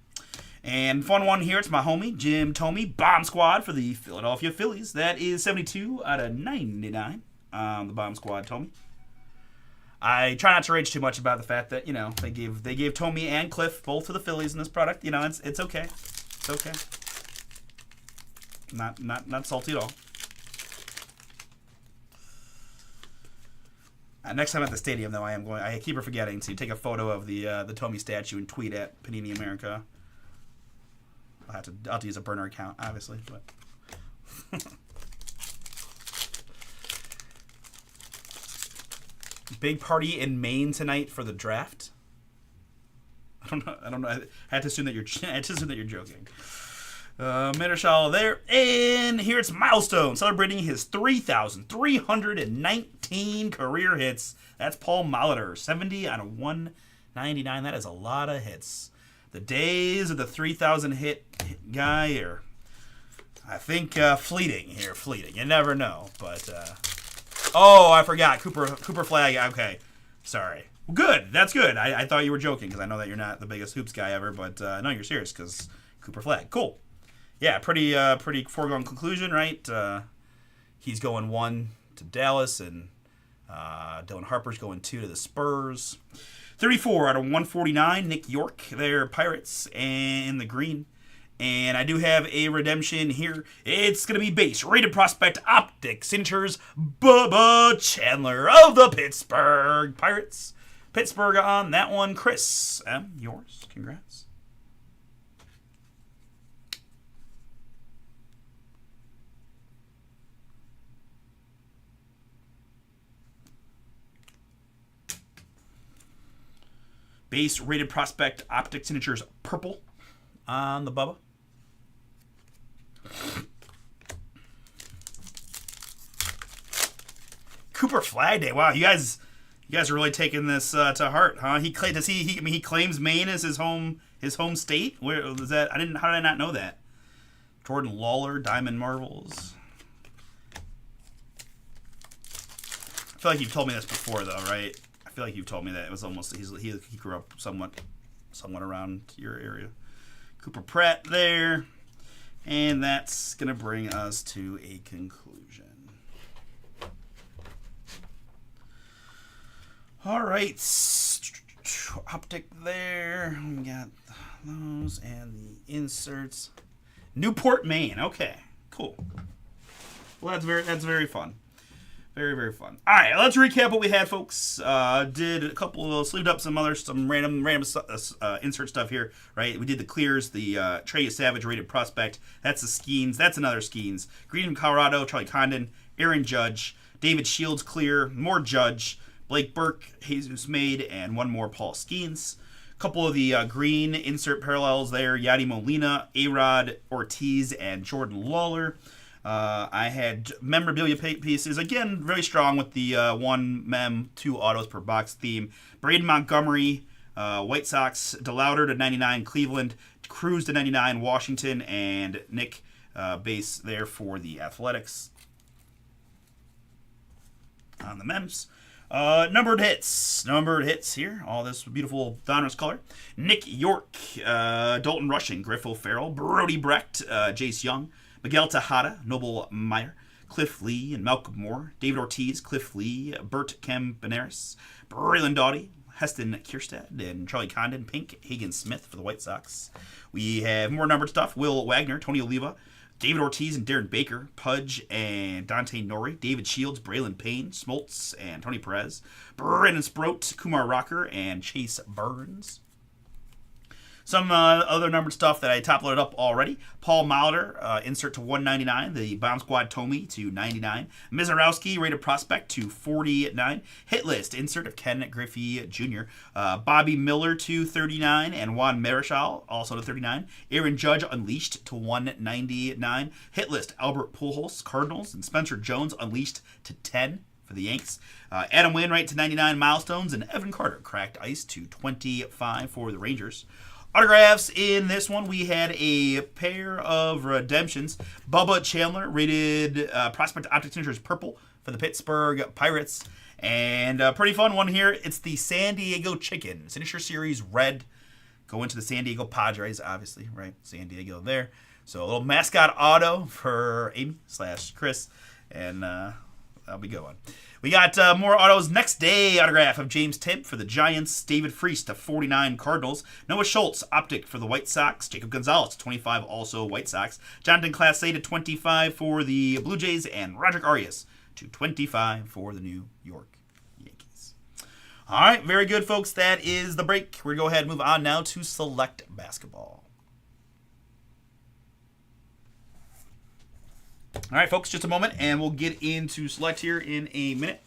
And fun one here. It's my homie, Jim Thome, Bomb Squad for the Philadelphia Phillies. That is 72 out of 99 on the Bomb Squad, Thome. I try not to rage too much about the fact that, they gave Thome and Cliff both to the Phillies in this product. It's okay. It's okay. Not salty at all. Next time at the stadium, though, I keep forgetting to take a photo of the Thome statue and tweet at Panini America. I'll have to use a burner account, obviously, but big party in Maine tonight for the draft. I don't know. I had to assume that you're joking. Mittershall there. And here it's Milestone, celebrating his 3,319 career hits. That's Paul Molitor, 70 out of 199. That is a lot of hits. The days of the 3,000 hit guy are, I think, fleeting here. Fleeting. You never know. But, I forgot. Cooper Flag. Okay. Sorry. Well, good. That's good. I thought you were joking because I know that you're not the biggest hoops guy ever. But, no, you're serious because Cooper Flag. Cool. Yeah, pretty foregone conclusion, right? He's going 1 to Dallas, and Dylan Harper's going 2 to the Spurs. 34 out of 149, Nick York, their Pirates, and the green. And I do have a redemption here. It's going to be base, rated prospect, optic, signatures, Bubba Chandler of the Pittsburgh Pirates. Pittsburgh on that one. Chris M., yours. Congrats. Base rated prospect optic signatures purple on the Bubba. Cooper Flag Day. Wow, you guys are really taking this to heart, huh? He claims Maine as his home state. Where was that? How did I not know that? Jordan Lawler, Diamond Marvels. I feel like you've told me this before, though, right? I feel like you've told me that it was almost he grew up somewhat around your area. Cooper Pratt there, and that's gonna bring us to a conclusion. All right, optic there. We got those and the inserts. Newport, Maine. Okay, cool. Well, that's very fun. Very, very fun. All right, let's recap what we had, folks. Did a couple, sleeved up some random insert stuff here, right? We did the clears, the Trey Savage rated prospect. That's the Skeens. That's another Skeens. Green from Colorado, Charlie Condon, Aaron Judge, David Shields clear, more Judge, Blake Burke, Jesus Made, and one more Paul Skeens. A couple of the green insert parallels there, Yadi Molina, A-Rod Ortiz, and Jordan Lawler. I had memorabilia pieces, again, very strong with the 1 mem, 2 autos per box theme. Braden Montgomery, White Sox, DeLauder to 99, Cleveland, Cruz to 99, Washington, and Nick base there for the Athletics. On the mems. Numbered hits here. All this beautiful Donruss color. Nick York, Dalton Rushing, Griff O'Farrell, Brody Brecht, Jace Young, Miguel Tejada, Noble Meyer, Cliff Lee and Malcolm Moore, David Ortiz, Cliff Lee, Bert Cambaneris, Braylon Doughty, Heston Kierstad, and Charlie Condon, Pink, Hagen Smith for the White Sox. We have more numbered stuff. Will Wagner, Tony Oliva, David Ortiz and Darren Baker, Pudge and Dante Nori, David Shields, Braylon Payne, Smoltz and Tony Perez, Brandon Sproat, Kumar Rocker, and Chase Burns. Some other numbered stuff that I top-loaded up already. Paul Molitor, insert to 199. The Bomb Squad Tomey to 99. Mizarowski, rated prospect to 49. Hit list, insert of Ken Griffey Jr. Bobby Miller to 39. And Juan Marichal, also to 39. Aaron Judge, unleashed to 199. Hit list, Albert Pujols, Cardinals. And Spencer Jones, unleashed to 10. For the Yanks. Adam Wainwright to 99 milestones. And Evan Carter, cracked ice to 25 for the Rangers. Autographs in this one, we had a pair of redemptions. Bubba Chandler, rated prospect optic signatures purple for the Pittsburgh Pirates. And a pretty fun one here. It's the San Diego Chicken. Signature Series red. Going to the San Diego Padres, obviously, right? San Diego there. So a little mascot auto for Amy/Chris. And that'll be a good one. We got more autos next day. Autograph of James Tibb for the Giants. David Freese to 49 Cardinals. Noah Schultz, optic for the White Sox. Jacob Gonzalez, 25, also White Sox. Jonathan Clase to 25 for the Blue Jays. And Roderick Arias to 25 for the New York Yankees. All right, very good, folks. That is the break. We're going to go ahead and move on now to Select Basketball. All right, folks, just a moment, and we'll get into Select here in a minute.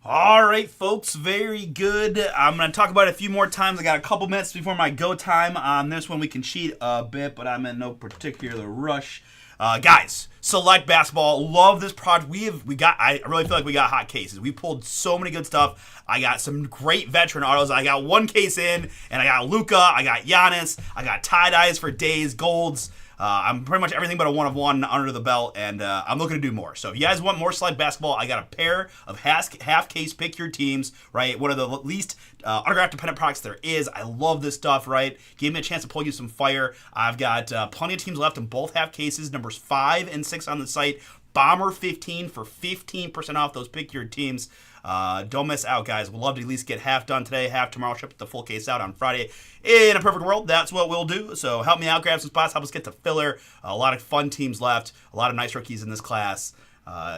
All right, folks, very good. I'm going to talk about it a few more times. I got a couple minutes before my go time on this one. We can cheat a bit, but I'm in no particular rush. Guys, Select Basketball, love this project. I really feel like we got hot cases. We pulled so many good stuff. I got some great veteran autos. I got one case in, and I got Luka, I got Giannis, I got tie-dyes for days, golds. I'm pretty much everything but a one of one under the belt, and I'm looking to do more. So if you guys want more Select Basketball, I got a pair of half case pick your teams, right? One of the least autograph dependent products there is. I love this stuff, right? Give me a chance to pull you some fire. I've got plenty of teams left in both half cases, numbers 5 and 6 on the site. Bomber 15 for 15% off those pick your teams. Don't miss out, guys. We'll love to at least get half done today, half tomorrow, ship the full case out on Friday. In a perfect world, that's what we'll do. So help me out, grab some spots, help us get to filler. A lot of fun teams left, a lot of nice rookies in this class.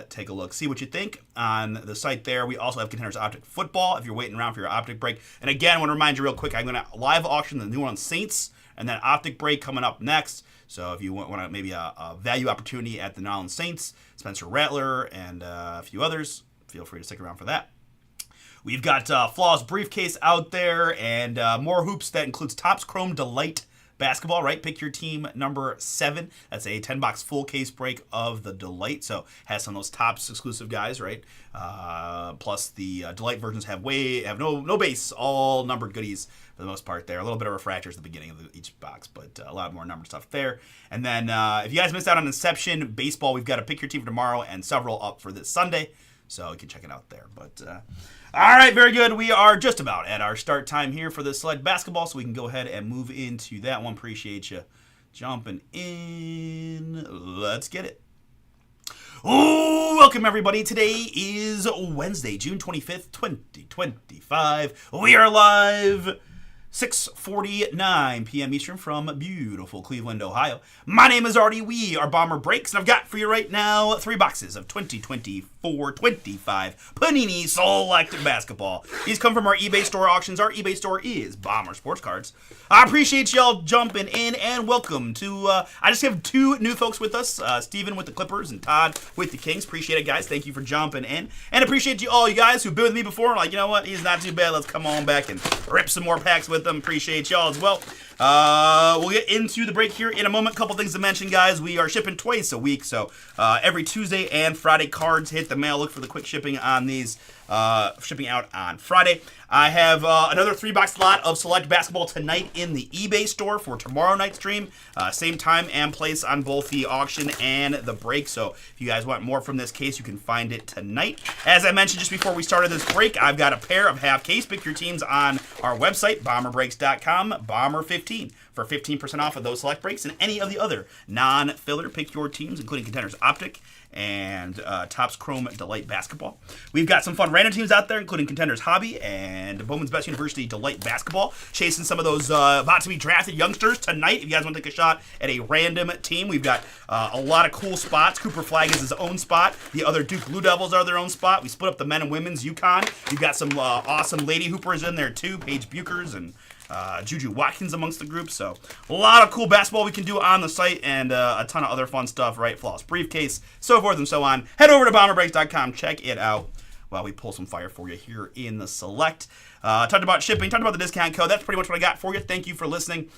Take a look, see what you think on the site there. We also have Contenders Optic Football if you're waiting around for your Optic break. And again, I want to remind you real quick, I'm going to live auction the New Orleans Saints and then Optic break coming up next. So if you want maybe a value opportunity at the New Orleans Saints, Spencer Rattler, and a few others, feel free to stick around for that. We've got Flaw's Briefcase out there and more hoops that includes Topps Chrome Delight Basketball, right? Pick your team number 7. That's a 10-box full case break of the Delight. So has some of those Topps exclusive guys, right? Plus the Delight versions have no base, all numbered goodies for the most part there. A little bit of refractors at the beginning of each box, but a lot more numbered stuff there. And then if you guys missed out on Inception Baseball, we've got a Pick Your Team for tomorrow and several up for this Sunday. So you can check it out there. But all right, very good. We are just about at our start time here for the Select Basketball, so we can go ahead and move into that one. Appreciate you jumping in. Let's get it. Oh, welcome everybody. Today is Wednesday, June 25th, 2025. We are live 6:49 p.m. Eastern from beautiful Cleveland, Ohio. My name is Artie. We are Bomber Breaks, and I've got for you right now 3 boxes of 2024-25 Panini Select Basketball. These come from our eBay store auctions. Our eBay store is Bomber Sports Cards. I appreciate y'all jumping in, and welcome to, I just have 2 new folks with us, Steven with the Clippers and Todd with the Kings. Appreciate it, guys. Thank you for jumping in. And appreciate you guys who've been with me before. Like, you know what? He's not too bad. Let's come on back and rip some more packs with them. Appreciate y'all as well. We'll get into the break here in a moment. Couple things to mention, guys. We are shipping twice a week, so every Tuesday and Friday cards hit the mail. Look for the quick shipping on these. Shipping out on Friday. I have another 3-box lot of select basketball tonight in the eBay store for tomorrow night's stream. Same time and place on both the auction and the break. So if you guys want more from this case, you can find it tonight. As I mentioned just before we started this break, I've got a pair of half case. Pick your teams on our website, bomberbreaks.com, Bomber15 for 15% off of those select breaks and any of the other non-filler. Pick your teams, including Contenders Optic and Topps Chrome Delight Basketball. We've got some fun random teams out there, including Contenders Hobby and Bowman's Best University Delight Basketball. Chasing some of those about to be drafted youngsters tonight. If you guys want to take a shot at a random team, we've got a lot of cool spots. Cooper Flag is his own spot. The other Duke Blue Devils are their own spot. We split up the men and women's UConn. We've got some awesome lady hoopers in there too. Paige Bukers and Juju Watkins amongst the group. So a lot of cool basketball we can do on the site and a ton of other fun stuff, right? Flawless briefcase, so forth and so on. Head over to bomberbreaks.com. Check it out while we pull some fire for you here in the select. Talked about shipping, talked about the discount code. That's pretty much what I got for you. Thank you for listening.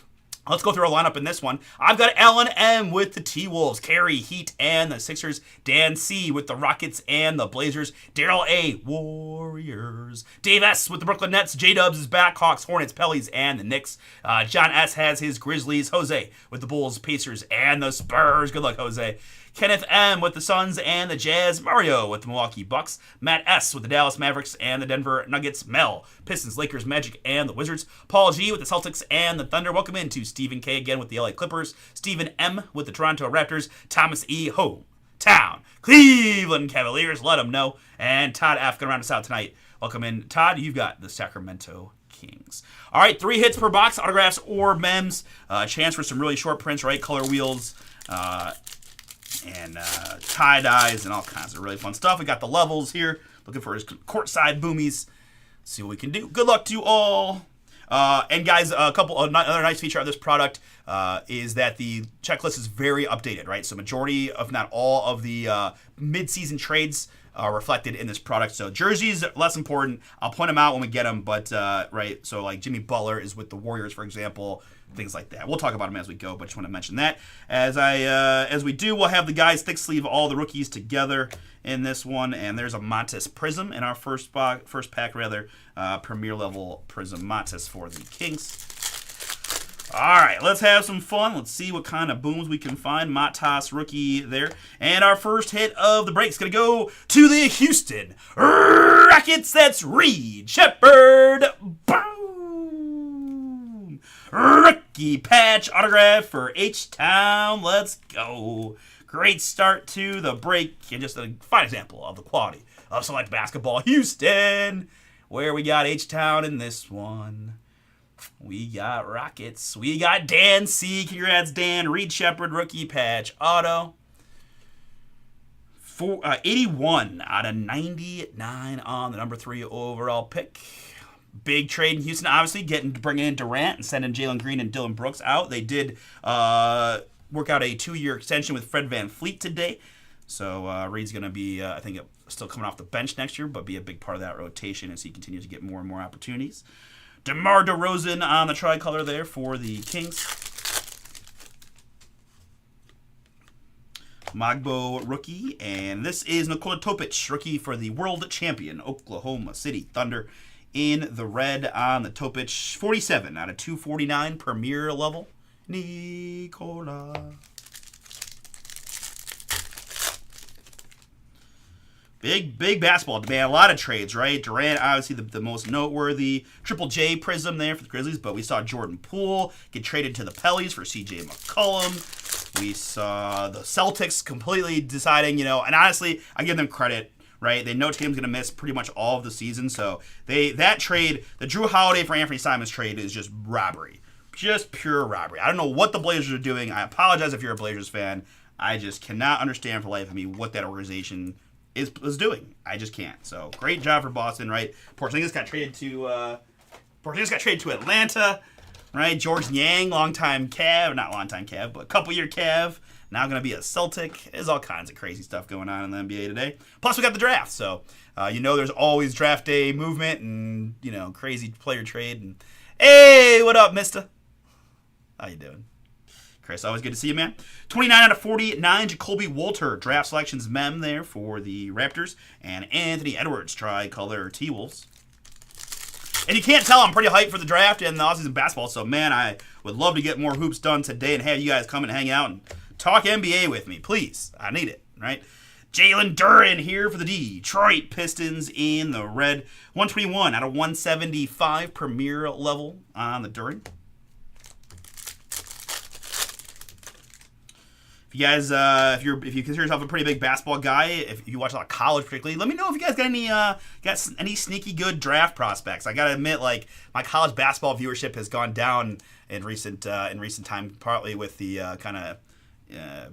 Let's go through our lineup in this one. I've got Alan M with the T-Wolves, Carey, Heat, and the Sixers, Dan C with the Rockets and the Blazers, Daryl A, Warriors, Dave S with the Brooklyn Nets, J-Dubs is back, Hawks, Hornets, Pellies, and the Knicks, John S has his Grizzlies, Jose with the Bulls, Pacers, and the Spurs. Good luck, Jose. Kenneth M with the Suns and the Jazz, Mario with the Milwaukee Bucks, Matt S with the Dallas Mavericks and the Denver Nuggets, Mel, Pistons, Lakers, Magic, and the Wizards, Paul G with the Celtics and the Thunder. Welcome into Stephen K again with the LA Clippers, Stephen M with the Toronto Raptors, Thomas E, Hometown, Cleveland Cavaliers, let them know, and Todd F going to round us out tonight. Welcome in, Todd. You've got the Sacramento Kings. All right, 3 hits per box, autographs or mems, chance for some really short prints, right? Color wheels, and tie-dyes and all kinds of really fun stuff. We got the levels here. Looking for his courtside boomies. See what we can do. Good luck to you all. And guys, another nice feature of this product is that the checklist is very updated, right? So majority, if not all, of the mid-season trades are reflected in this product. So jerseys, less important. I'll point them out when we get them, but right, so like Jimmy Butler is with the Warriors, for example, things like that. We'll talk about them as we go, but just want to mention that. As we do, we'll have the guys thick sleeve all the rookies together in this one, and there's a Montes Prism in our first pack, Premier level Prism Montes for the Kings. All right, let's have some fun. Let's see what kind of booms we can find. Matas rookie there. And our first hit of the break is going to go to the Houston Rockets. That's Reed Shepherd. Boom! Rookie patch autograph for H-Town. Let's go. Great start to the break. And just a fine example of the quality of select basketball. Houston, where we got H-Town in this one. We got Rockets. We got Dan C. Congrats, Dan. Reed Shepherd, rookie patch. Auto. 81 out of 99 on the number 3 overall pick. Big trade in Houston, obviously, bringing in Durant and sending Jalen Green and Dylan Brooks out. They did work out a 2-year extension with Fred VanVleet today. So Reed's going to be, I think, still coming off the bench next year, but be a big part of that rotation as he continues to get more and more opportunities. DeMar DeRozan on the tricolor there for the Kings. Magbo rookie. And this is Nikola Topic, rookie for the world champion Oklahoma City Thunder in the red on the Topic. 47 out of 249 Premier level. Nikola. Big basketball demand. A lot of trades, right? Durant, obviously the most noteworthy. Triple J Prism there for the Grizzlies, but we saw Jordan Poole get traded to the Pellies for C.J. McCollum. We saw the Celtics completely deciding, and honestly, I give them credit. right? They know Tatum's going to miss pretty much all of the season, so that trade, the Drew Holiday for Anthony Simons trade, is just robbery. Just pure robbery. I don't know what the Blazers are doing. I apologize if you're a Blazers fan. I just cannot understand for life of me what that organization is doing. I just can't. So great job for Boston, right? Porzingis got traded to Atlanta, right? George Niang, not longtime Cav, but couple-year Cav, now going to be a Celtic. There's all kinds of crazy stuff going on in the NBA today. Plus, we got the draft, so there's always draft day movement and crazy player trade. And hey, what up, Mister? How you doing? Chris, always good to see you, man. 29 out of 49, Jacoby Walter, draft selections mem there for the Raptors, and Anthony Edwards, tricolor T-Wolves. And you can't tell I'm pretty hyped for the draft and the offseason basketball, so man, I would love to get more hoops done today and have you guys come and hang out and talk NBA with me. Please, I need it, right? Jalen Duren here for the Detroit Pistons in the red. 121 out of 175 premier level on the Duren. If you guys, if you consider yourself a pretty big basketball guy, if you watch a lot of college particularly, let me know if you guys got any sneaky good draft prospects. I gotta admit, like, my college basketball viewership has gone down in recent time, partly with the kind of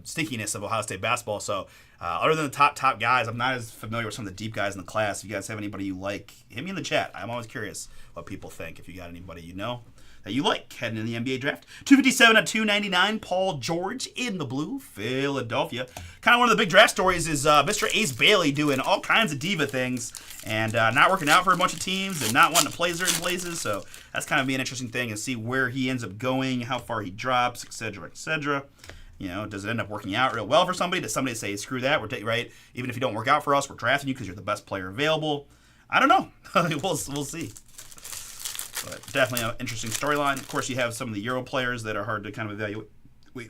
stinkiness of Ohio State basketball. So other than the top guys, I'm not as familiar with some of the deep guys in the class. If you guys have anybody you like, hit me in the chat. I'm always curious what people think. If you got anybody that you like heading in the NBA draft. 257 at 299, Paul George in the blue, Philadelphia. Kind of one of the big draft stories is Mr. Ace Bailey doing all kinds of diva things and not working out for a bunch of teams and not wanting to play certain places. So that's kind of be an interesting thing and see where he ends up going, how far he drops, etc., etc. Does it end up working out real well for somebody? Does somebody say, screw that, right? Even if you don't work out for us, we're drafting you because you're the best player available. I don't know. We'll see. But definitely an interesting storyline. Of course, you have some of the Euro players that are hard to kind of evaluate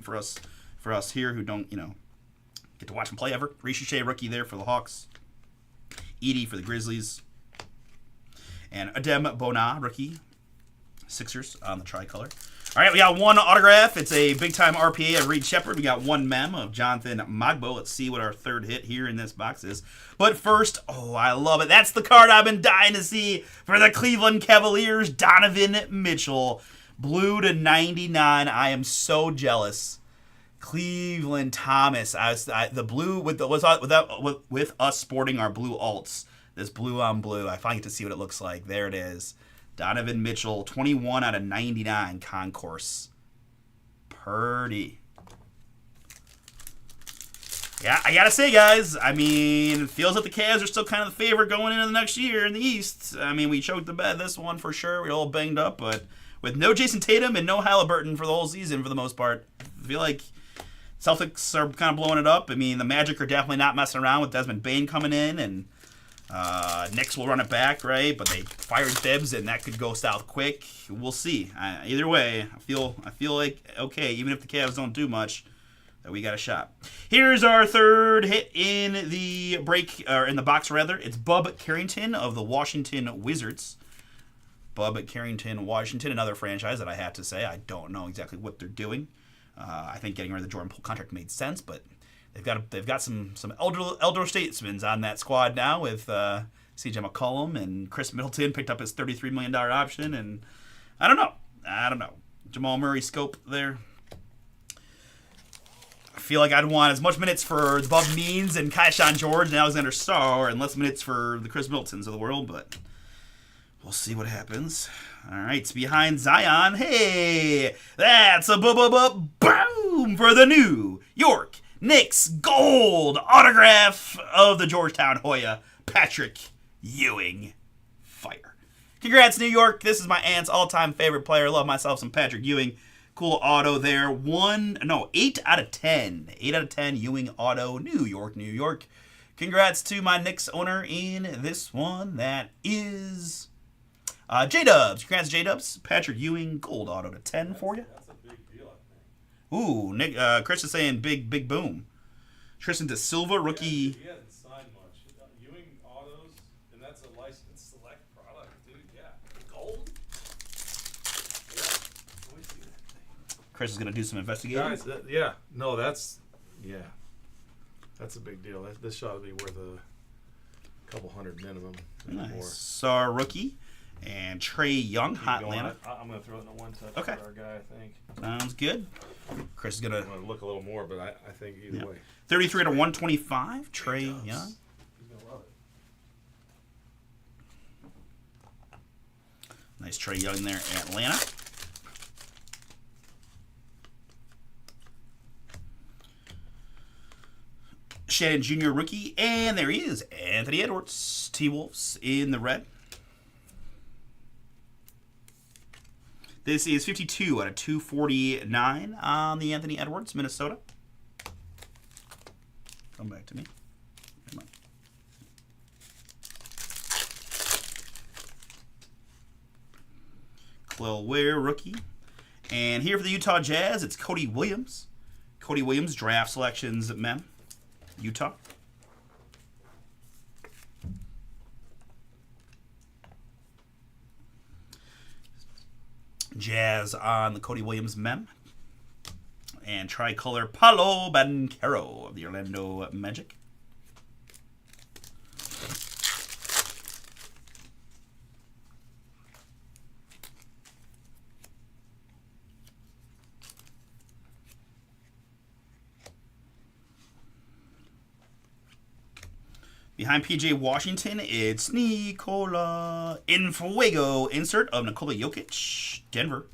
for us here who don't, get to watch them play ever. Rishi rookie there for the Hawks. Edey for the Grizzlies. And Adem Bona, rookie. Sixers on the tricolor. All right, we got one autograph. It's a big-time RPA of Reed Shepherd. We got one mem of Jonathan Magbo. Let's see what our third hit here in this box is. But first, I love it. That's the card I've been dying to see for the Cleveland Cavaliers, Donovan Mitchell. Blue to 99. I am so jealous. Cleveland Thomas. The blue with us sporting our blue alts. This blue on blue. I finally get to see what it looks like. There it is. Donovan Mitchell, 21 out of 99 concourse. Purdy. Yeah, I gotta say, guys, it feels like the Cavs are still kind of the favorite going into the next year in the East. We choked the bed this one for sure. We're all banged up, but with no Jason Tatum and no Halliburton for the whole season for the most part, I feel like Celtics are kind of blowing it up. The Magic are definitely not messing around with Desmond Bane coming in, and Knicks will run it back, right? But they fired Thibs, and that could go south quick. We'll see. Either way, I feel like okay, even if the Cavs don't do much, that we got a shot. Here's our third hit in the in the box rather. It's Bub Carrington of the Washington Wizards. Bub Carrington, Washington, another franchise that I have to say I don't know exactly what they're doing. I think getting rid of the Jordan Poole contract made sense, but they've got some elder statesmen on that squad now with C.J. McCollum, and Chris Middleton picked up his $33 million option, and I don't know. Jamal Murray scope there. I feel like I'd want as much minutes for the Bob Means and Keyshawn George and Alexander Starr and less minutes for the Chris Middletons of the world, but we'll see what happens. All right, it's behind Zion. Hey, that's a boom for the New York Knicks gold autograph of the Georgetown Hoya, Patrick Ewing. Fire. Congrats, New York. This is my aunt's all-time favorite player. Love myself some Patrick Ewing. Cool auto there. 8 out of 10. 8 out of 10 Ewing auto. New York. Congrats to my Knicks owner in this one. That is J-Dubs. Congrats, J-Dubs. Patrick Ewing gold auto to 10 for you. That's a big deal, I think. Ooh, Nick, Chris is saying big boom. Tristan De Silva, rookie. He hasn't signed much. Ewing autos, and that's a licensed select product, dude. Yeah. Gold? Yeah. Let me see that thing. Chris is going to do some investigating. Guys, that's a big deal. This ought to be worth couple hundred minimum. Maybe more. Nice. Our rookie. And Trey Young, Keep hot going. Atlanta. I'm going to throw it in a one-touch Okay. for our guy, I think. Sounds good. Chris is going I'm to going to look a little more, but I think either way. 33 to 125. Trey He Young. does. He's going to love it. Nice Trey Young there, Atlanta. Shannon Jr. rookie, and there he is, Anthony Edwards, T-Wolves in the red. This is 52 out of 249 on the Anthony Edwards, Minnesota. Come back to me. Come on. Clell Ware rookie. And here for the Utah Jazz, it's Cody Williams. Cody Williams, draft selections, men. Utah. Jazz on the Cody Williams mem. And tricolor Paolo Banchero of the Orlando Magic. Behind PJ Washington, it's Nikola Infuego insert of Nikola Jokic, Denver.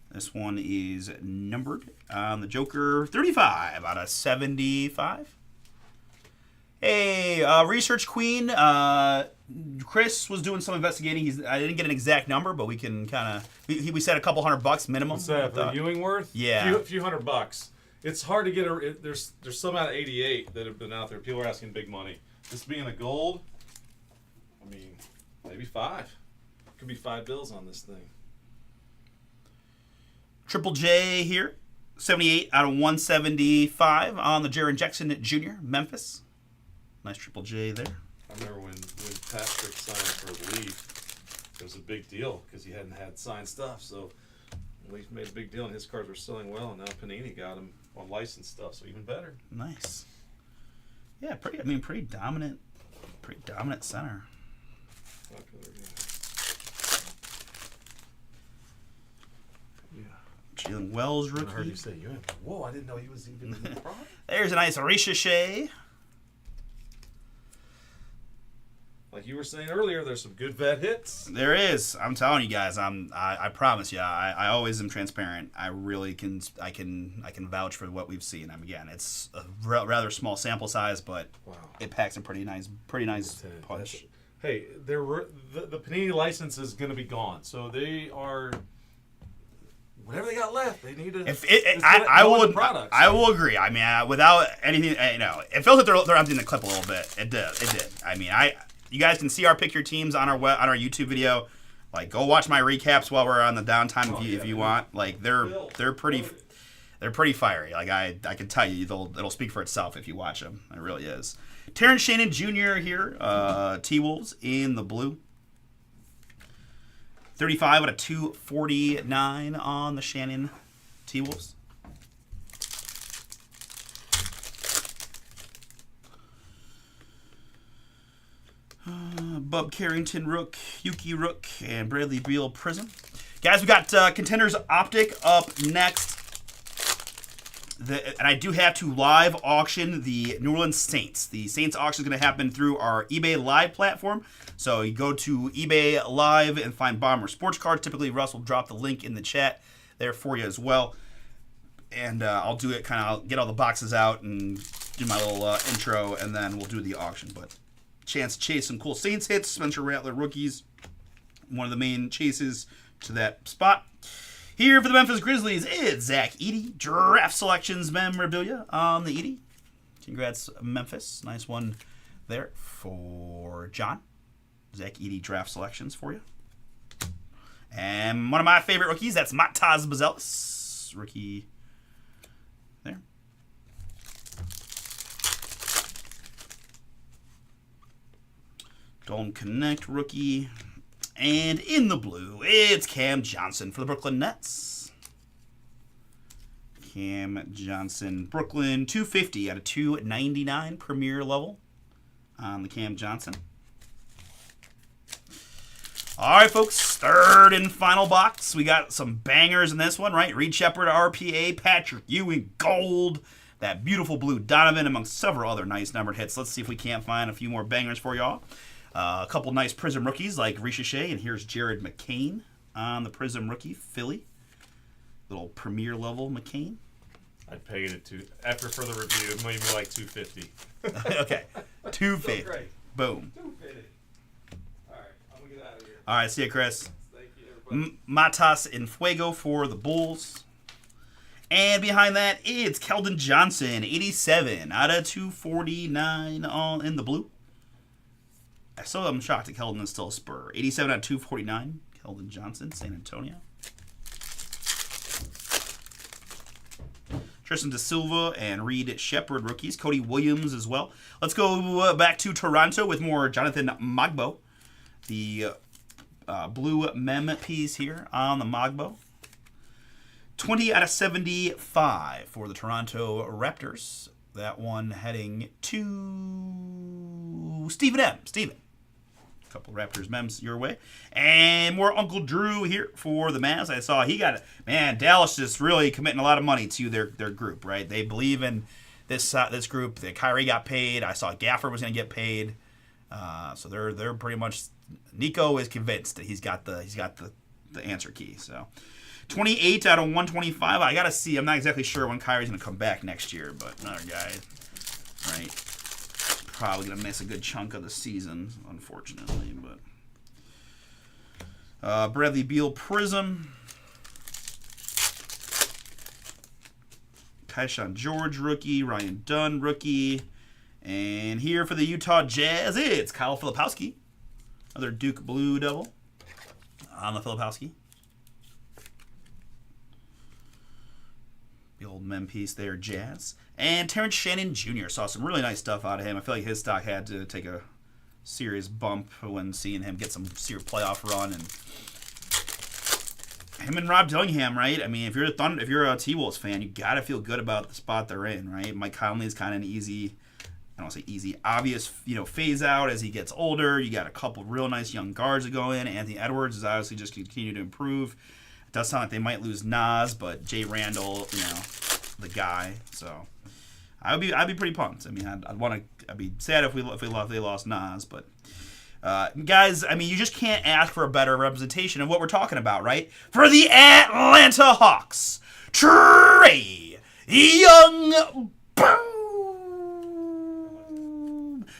This one is numbered on the Joker, 35 out of 75. Hey, Research Queen, Chris was doing some investigating. I didn't get an exact number, but we can kind of, we said a couple $100 minimum. What's that, for viewing worth? Yeah. A few $100. It's hard to get there's some out of 88 that have been out there. People are asking big money. This being a gold, I mean, maybe 5. Could be 5 bills on this thing. Triple J here, 78 out of 175 on the Jaren Jackson Jr., Memphis. Nice Triple J there. I remember when Patrick signed for the league, it was a big deal because he hadn't had signed stuff. So Leaf made a big deal, and his cards were selling well, and now Panini got him on licensed stuff, so even better. Nice. Yeah, pretty dominant center. Popular, yeah. Jalen Wells I heard rookie. you say, whoa, I didn't know he was even in the product. There's a nice Ricochet. Like you were saying earlier, there's some good vet hits. There is. I'm telling you guys. I promise you. I always am transparent. I really can. I can vouch for what we've seen. Again, it's a rather small sample size, but Wow. it packs a pretty nice punch. Hey, the Panini license is going to be gone, so they are. Whatever they got left, they need to. I will agree. I mean, without anything, it feels like they're emptying the clip a little bit. It did. I mean, you guys can see our pick your teams on our YouTube video. Like, go watch my recaps while we're on the downtime if you want. Like, they're pretty fiery. Like I can tell you, it'll speak for itself if you watch them. It really is. Terrence Shannon Jr. here, T-Wolves in the blue. 35 out of 249 on the Shannon T-Wolves. Bub Carrington Rook, Yuki Rook, and Bradley Beal Prism. Guys, we got Contenders Optic up next. And I do have to live auction the New Orleans Saints. The Saints auction is going to happen through our eBay Live platform. So you go to eBay Live and find Bomber Sports Cards. Typically, Russ will drop the link in the chat there for you as well. And I'll do it, I'll get all the boxes out and do my little intro, and then we'll do the auction. But chance to chase some cool Saints hits. Spencer Rattler rookies, one of the main chases to that spot. Here for the Memphis Grizzlies, it's Zach Edey. Draft selections memorabilia on the Edey. Congrats, Memphis. Nice one there for John. Zach Edey draft selections for you. And one of my favorite rookies, that's Mataz Bazelis. Rookie there. Golden Connect rookie. And in the blue, it's Cam Johnson for the Brooklyn Nets. Cam Johnson, Brooklyn, 250 out of 299 premier level on the Cam Johnson. All right, folks, third and final box. We got some bangers in this one, right? Reed Shepard, RPA, Patrick Ewing, gold. That beautiful blue Donovan, amongst several other nice numbered hits. Let's see if we can't find a few more bangers for y'all. A couple nice Prism rookies like Ricochet, and here's Jared McCain on the Prism rookie, Philly. Little premier level McCain. I'd pay it to, after further review, maybe like $250. Okay, 250. Great. Boom. 250. All right, I'm going to get out of here. All right, see you, Chris. Thank you, everybody. Matas in Fuego for the Bulls. And behind that, it's Keldon Johnson, 87 out of 249 all in the blue. I'm shocked that Keldon is still a Spur. 87 out of 249, Keldon Johnson, San Antonio. Tristan Da Silva and Reed Shepard rookies. Cody Williams as well. Let's go back to Toronto with more Jonathan Magbo. The blue mem piece here on the Magbo. 20 out of 75 for the Toronto Raptors. That one heading to Stephen M. Stephen. A couple Raptors mems your way. And more Uncle Drew here for the Mavs. I saw he got it. Man, Dallas just really committing a lot of money to their group, right? They believe in this group. That Kyrie got paid. I saw Gafford was going to get paid. So they're pretty much. Nico is convinced that he's got the answer key. So 28 out of 125. I gotta see. I'm not exactly sure when Kyrie's going to come back next year, but another guy, right? Probably going to miss a good chunk of the season, unfortunately. But Bradley Beal Prism. Tyshawn George rookie. Ryan Dunn rookie. And here for the Utah Jazz, it's Kyle Filipowski. Another Duke Blue Devil on the Filipowski. The old mem piece there, Jazz. And Terrence Shannon Jr. Saw some really nice stuff out of him. I feel like his stock had to take a serious bump when seeing him get some serious playoff run. And him and Rob Dillingham, right? I mean, if you're a T-Wolves fan, you got to feel good about the spot they're in, right? Mike Conley is kind of an easy, I don't want to say easy, obvious, phase out as he gets older. You got a couple real nice young guards to go in. Anthony Edwards is obviously just continue to improve. It does sound like they might lose Nas, but Jay Randall, the guy. So I'd be pretty pumped. I mean, I'd be sad if they lost Nas, but guys, I mean, you just can't ask for a better representation of what we're talking about, right? For the Atlanta Hawks, Trae Young, boom,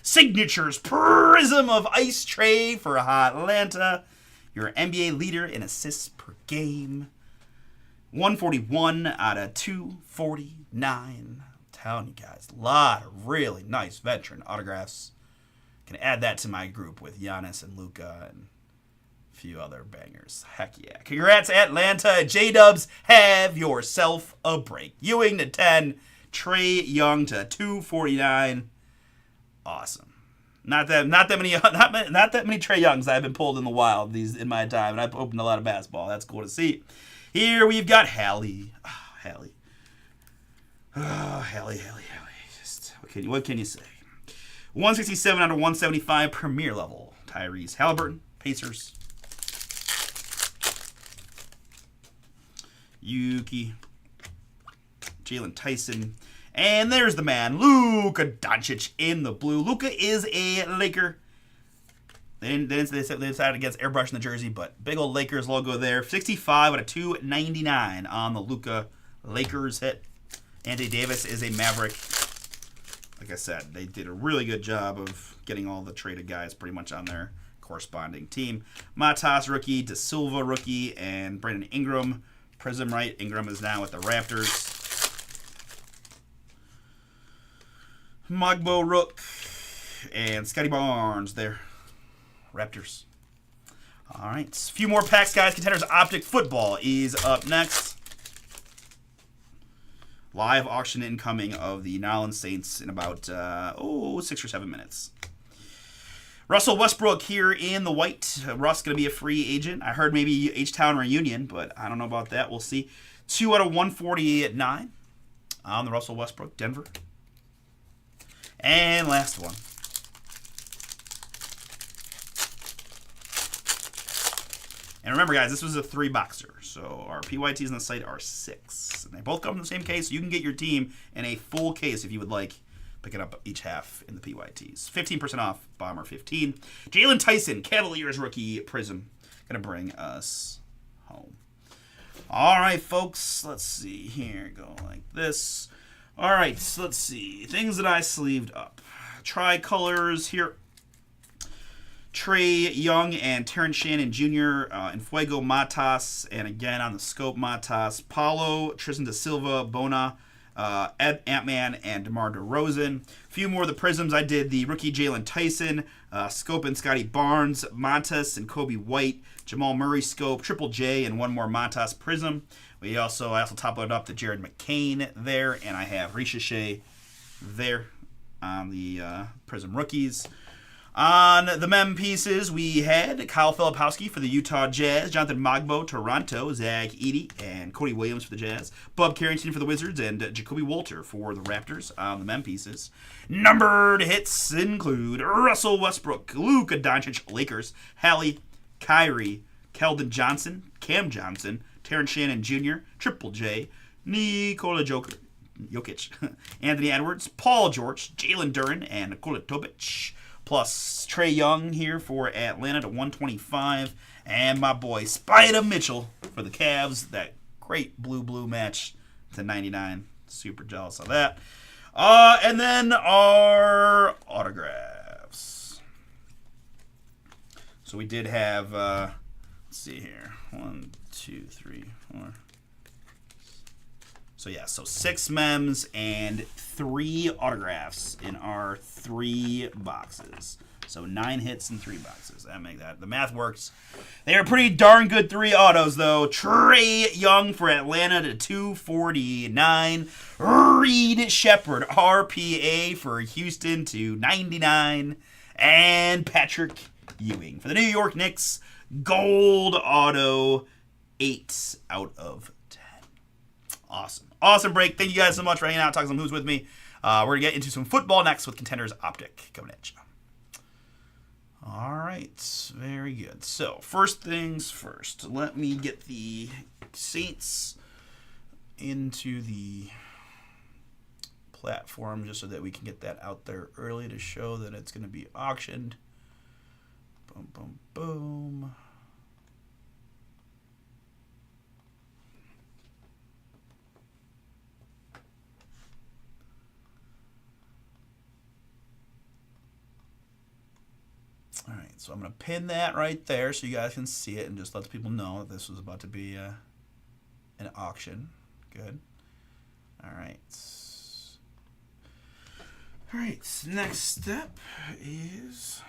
signatures, prism of ice Trae for Atlanta. Your NBA leader in assists per game. 141 out of 249. I'm telling you guys, a lot of really nice veteran autographs. Can add that to my group with Giannis and Luka and a few other bangers. Heck yeah. Congrats, Atlanta. J-Dubs, have yourself a break. Ewing to 10. Trae Young to 249. Awesome. Not that many Trae Youngs I've been pulled in the wild in my time, and I've opened a lot of basketball. That's cool to see. Here we've got Hallie. Hallie. Hallie. Just what can you say? 167 out of 175 premier level. Tyrese Halliburton, Pacers. Yuki. Jalen Tyson. And there's the man, Luka Doncic in the blue. Luka is a Laker. They decided against airbrushing the jersey, but big old Lakers logo there. 65 out of 299 on the Luka Lakers hit. Anthony Davis is a Maverick. Like I said, they did a really good job of getting all the traded guys pretty much on their corresponding team. Matas rookie, Da Silva rookie, and Brandon Ingram. Prism, right? Ingram is now with the Raptors. Magbo Rook and Scotty Barnes there. Raptors. All right. A few more packs, guys. Contenders Optic Football is up next. Live auction incoming of the New Orleans Saints in about 6 or 7 minutes. Russell Westbrook here in the white. Russ going to be a free agent. I heard maybe H-Town reunion, but I don't know about that. We'll see. 2 out of 149 on the Russell Westbrook, Denver. And last one. And remember, guys, this was a 3-boxer, so our PYTs on the site are 6. And they both come in the same case, so you can get your team in a full case if you would like, picking up each half in the PYTs. 15% off, Bomber 15. Jalen Tyson, Cavaliers rookie Prism, going to bring us home. All right, folks, let's see here. Go like this. All right, so let's see. Things that I sleeved up. Tricolors here. Trae Young and Terrence Shannon Jr. In Fuego Matas, and again on the scope Matas. Paulo, Tristan da Silva, Bona, Ed Ant-Man, and DeMar DeRozan. A few more of the Prisms. I did the rookie Jalen Tyson, Scope and Scotty Barnes, Montas and Kobe White, Jamal Murray Scope, Triple J, and one more Montas Prism. I also top loaded up the Jared McCain there, and I have Ricochet there on the Prism rookies. On the mem pieces, we had Kyle Filipowski for the Utah Jazz, Jonathan Magbo, Toronto, Zach Edey, and Cody Williams for the Jazz, Bub Carrington for the Wizards, and Jacoby Walter for the Raptors on the mem pieces. Numbered hits include Russell Westbrook, Luka Doncic, Lakers, Hallie, Kyrie, Keldon Johnson, Cam Johnson, Terrence Shannon Jr., Triple J, Nikola Jokic, Anthony Edwards, Paul George, Jalen Duren, and Nikola Topic. Plus Trae Young here for Atlanta to 125. And my boy Spider Mitchell for the Cavs. That great blue match to 99. Super jealous of that. And then our autographs. So we did have, let's see here. 1, 2, 3, 4. So yeah, so 6 mems and 3 autographs in our 3 boxes. So 9 hits in 3 boxes. That make that. The math works. They are pretty darn good 3 autos though. Trae Young for Atlanta to 249. Reed Shepard RPA for Houston to 99. And Patrick Ewing for the New York Knicks gold auto 8 out of 10. Awesome break. Thank you guys so much for hanging out, talking some who's with me. We're going to get into some football next with Contenders Optic coming at you. All right. Very good. So, first things first. Let me get the Saints into the platform just so that we can get that out there early to show that it's going to be auctioned. Boom, boom, boom. All right, so I'm going to pin that right there so you guys can see it and just let people know that this was about to be an auction. Good. All right. All right, next step is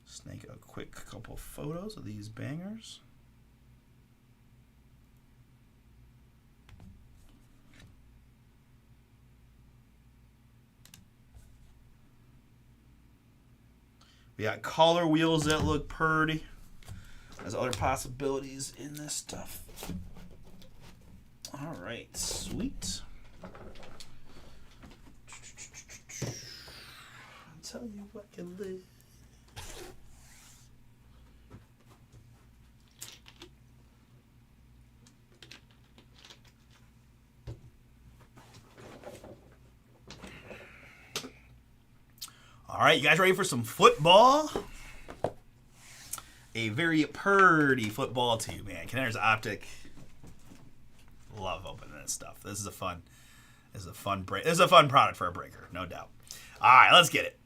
snake a quick couple photos of these bangers. We got collar wheels that look purty. There's other possibilities in this stuff. All right, sweet. I'll tell you what you live. All right, you guys ready for some football? A very purty football too, man. Contenders Optic. Love opening this stuff. This is a fun break. This is a fun product for a breaker, no doubt. All right, let's get it.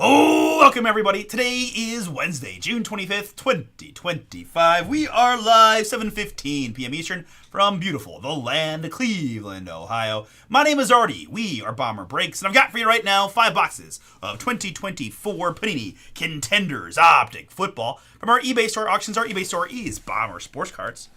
Oh, welcome everybody. Today is Wednesday, June 25th, 2025. We are live 7:15 p.m. Eastern from beautiful the land of Cleveland, Ohio. My name is Artie. We are Bomber Breaks, and I've got for you right now 5 boxes of 2024 Panini Contenders Optic Football from our eBay store auctions. Our eBay store is Bomber Sports Cards.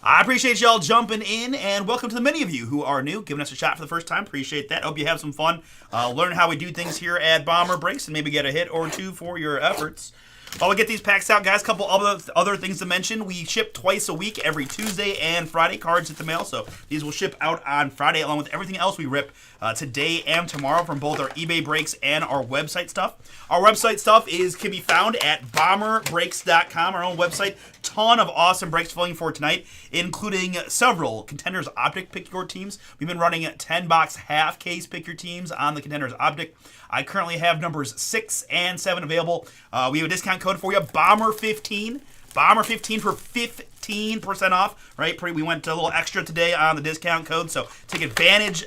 I appreciate y'all jumping in, and welcome to the many of you who are new, giving us a shot for the first time. Appreciate that. Hope you have some fun. Learn how we do things here at Bomber Breaks and maybe get a hit or 2 for your efforts. While we get these packs out, guys, a couple other things to mention. We ship twice a week, every Tuesday and Friday. Cards hit the mail, so these will ship out on Friday, along with everything else we rip today and tomorrow from both our eBay breaks and our website stuff. Our website stuff can be found at bomberbreaks.com, our own website. Ton of awesome breaks filling for tonight, including several Contenders Optic Pick Your Teams. We've been running 10-box half case Pick Your Teams on the Contenders Optic. I currently have numbers 6 and 7 available. We have a discount code for you, Bomber15. Bomber15 for 15% off, right? We went a little extra today on the discount code, so take advantage.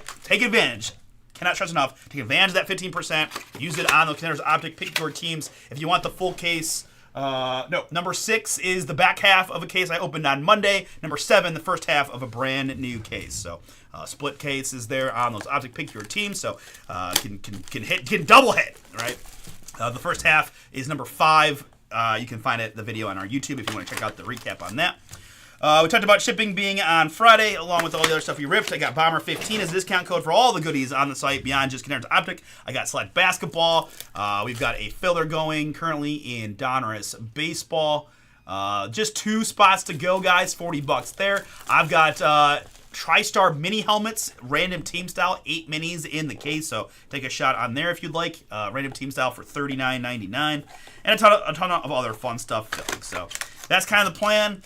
Cannot stress enough. Take advantage of that 15%. Use it on the Contenders Optic Pick Your Teams. If you want the full case, number 6 is the back half of a case I opened on Monday. Number 7, the first half of a brand new case. So split case is there on those Optic Pick Your Teams. So can double hit, right? The first half is number 5. You can find the video on our YouTube if you want to check out the recap on that. We talked about shipping being on Friday, along with all the other stuff we ripped. I got Bomber15 as a discount code for all the goodies on the site beyond just Contenders Optic. I got Select Basketball. We've got a filler going currently in Donruss Baseball. Just 2 spots to go, guys. $40 there. I've got TriStar mini helmets, random team style, 8 minis in the case. So take a shot on there if you'd like. Random team style for $39.99, and a ton of other fun stuff. So that's kind of the plan.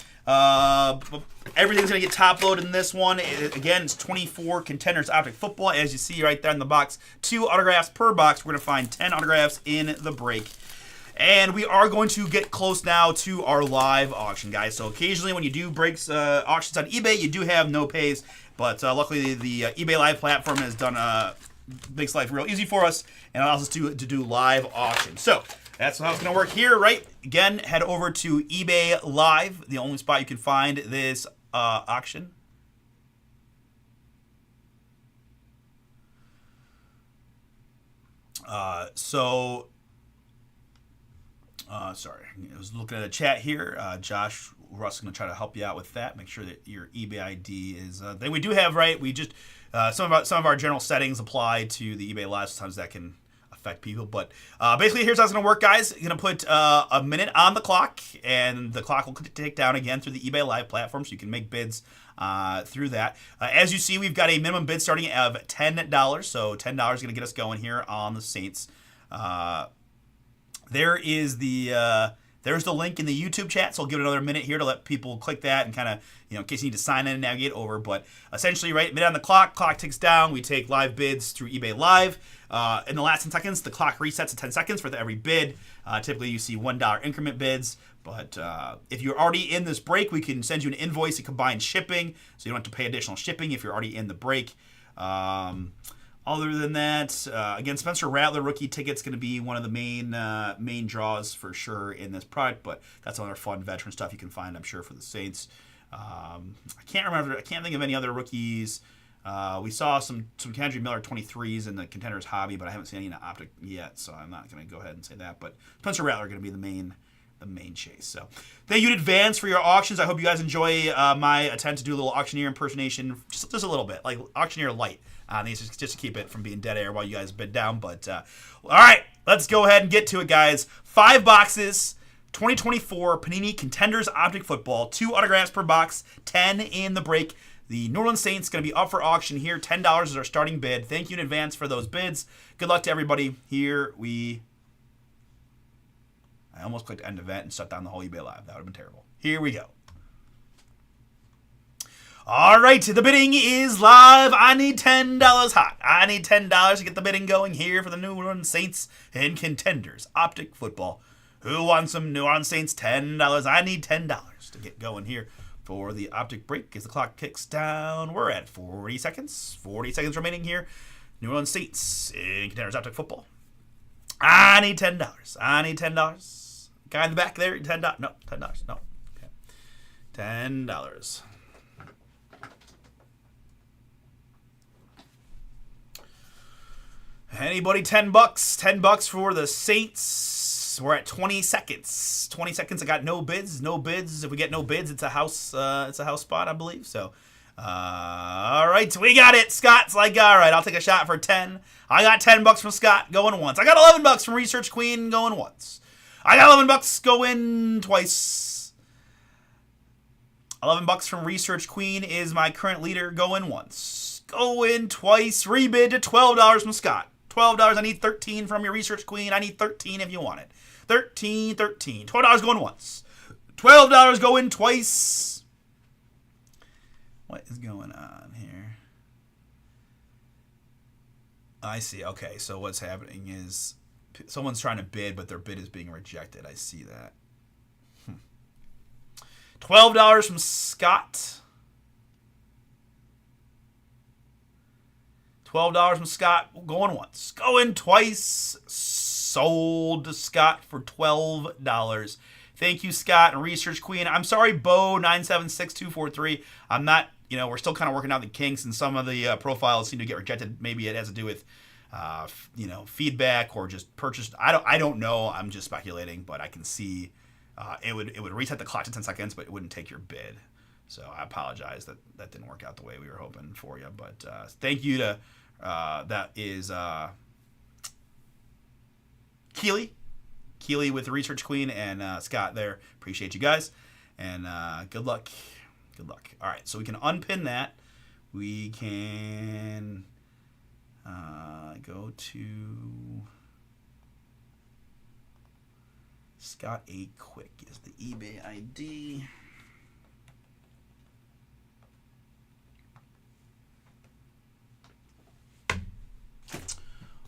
Everything's going to get top loaded in this one. Again, it's 24 Contenders Optic Football, as you see right there in the box. 2 autographs per box. We're going to find 10 autographs in the break. And we are going to get close now to our live auction, guys. So occasionally when you do breaks auctions on eBay, you do have no pays. But luckily the eBay Live platform has done makes life real easy for us and allows us to do live auctions. So that's how it's going to work here, right? Again, head over to eBay Live, the only spot you can find this auction. Sorry, I was looking at the chat here. Josh Russ is going to try to help you out with that. Make sure that your eBay ID is. We do have right. We just some of our general settings apply to the eBay Live. Sometimes that can affect people, but basically here's how it's going to work, guys. You're going to put a minute on the clock, and the clock will tick down again through the eBay Live platform, so you can make bids through that. As you see, we've got a minimum bid starting of $10, so $10 is going to get us going here on the Saints. There's the link in the YouTube chat, so I'll give it another minute here to let people click that and kind of, in case you need to sign in and navigate over. But essentially, right, minute on the clock ticks down. We take live bids through eBay Live. In the last 10 seconds, the clock resets at 10 seconds for every bid. Typically, you see $1 increment bids. But if you're already in this break, we can send you an invoice and combine shipping, so you don't have to pay additional shipping if you're already in the break. Other than that, again, Spencer Rattler rookie ticket's going to be one of the main draws for sure in this product, but that's other fun veteran stuff you can find, I'm sure, for the Saints. I can't think of any other rookies. We saw some Kendrick Miller 23s in the Contenders hobby, but I haven't seen any in the Optic yet, so I'm not going to go ahead and say that. But Spencer Rattler going to be the main chase. So thank you in advance for your auctions. I hope you guys enjoy my attempt to do a little auctioneer impersonation, just a little bit, like auctioneer light. These just to keep it from being dead air while you guys bid down. But all right, let's go ahead and get to it, guys. 5 boxes, 2024 Panini Contenders Optic Football, 2 autographs per box, 10 in the break. The New Orleans Saints going to be up for auction here. $10 is our starting bid. Thank you in advance for those bids. Good luck to everybody. I almost clicked end event and shut down the whole eBay Live. That would have been terrible. Here we go. All right, the bidding is live. I need $10 hot. I need $10 to get the bidding going here for the New Orleans Saints and Contenders Optic Football. Who wants some New Orleans Saints? $10. I need $10 to get going here for the Optic break as the clock ticks down. We're at 40 seconds. 40 seconds remaining here. New Orleans Saints and Contenders Optic Football. I need $10. I need $10. Guy in the back there, $10. No, $10. No. Okay. $10. Anybody? $10. $10 for the Saints. We're at 20 seconds. 20 seconds. I got no bids. No bids. If we get no bids, it's a house. It's a house spot, I believe. So, all right, we got it. Scott's like, all right, I'll take a shot for 10. I got $10 from Scott going once. I got $11 from Research Queen going once. I got $11 going twice. $11 from Research Queen is my current leader, going once. Going twice. Rebid to $12 from Scott. $12. I need 13 from your Research Queen. I need 13 if you want it. 13. $12 going once. $12 going twice. What is going on here? I see. Okay, so what's happening is someone's trying to bid, but their bid is being rejected. I see that. $12 from Scott. $12 from Scott, going once. Going twice. Sold to Scott for $12. Thank you, Scott and Research Queen. I'm sorry, Bo976243. I'm not, we're still kind of working out the kinks, and some of the profiles seem to get rejected. Maybe it has to do with, feedback or just purchase. I don't know. I'm just speculating, but I can see it would reset the clock to 10 seconds, but it wouldn't take your bid. So I apologize that didn't work out the way we were hoping for you. But thank you to that is Keely with the Research Queen and Scott there. Appreciate you guys. And good luck. Good luck. All right, so we can unpin that. We can go to Scott A. Quick is the eBay ID.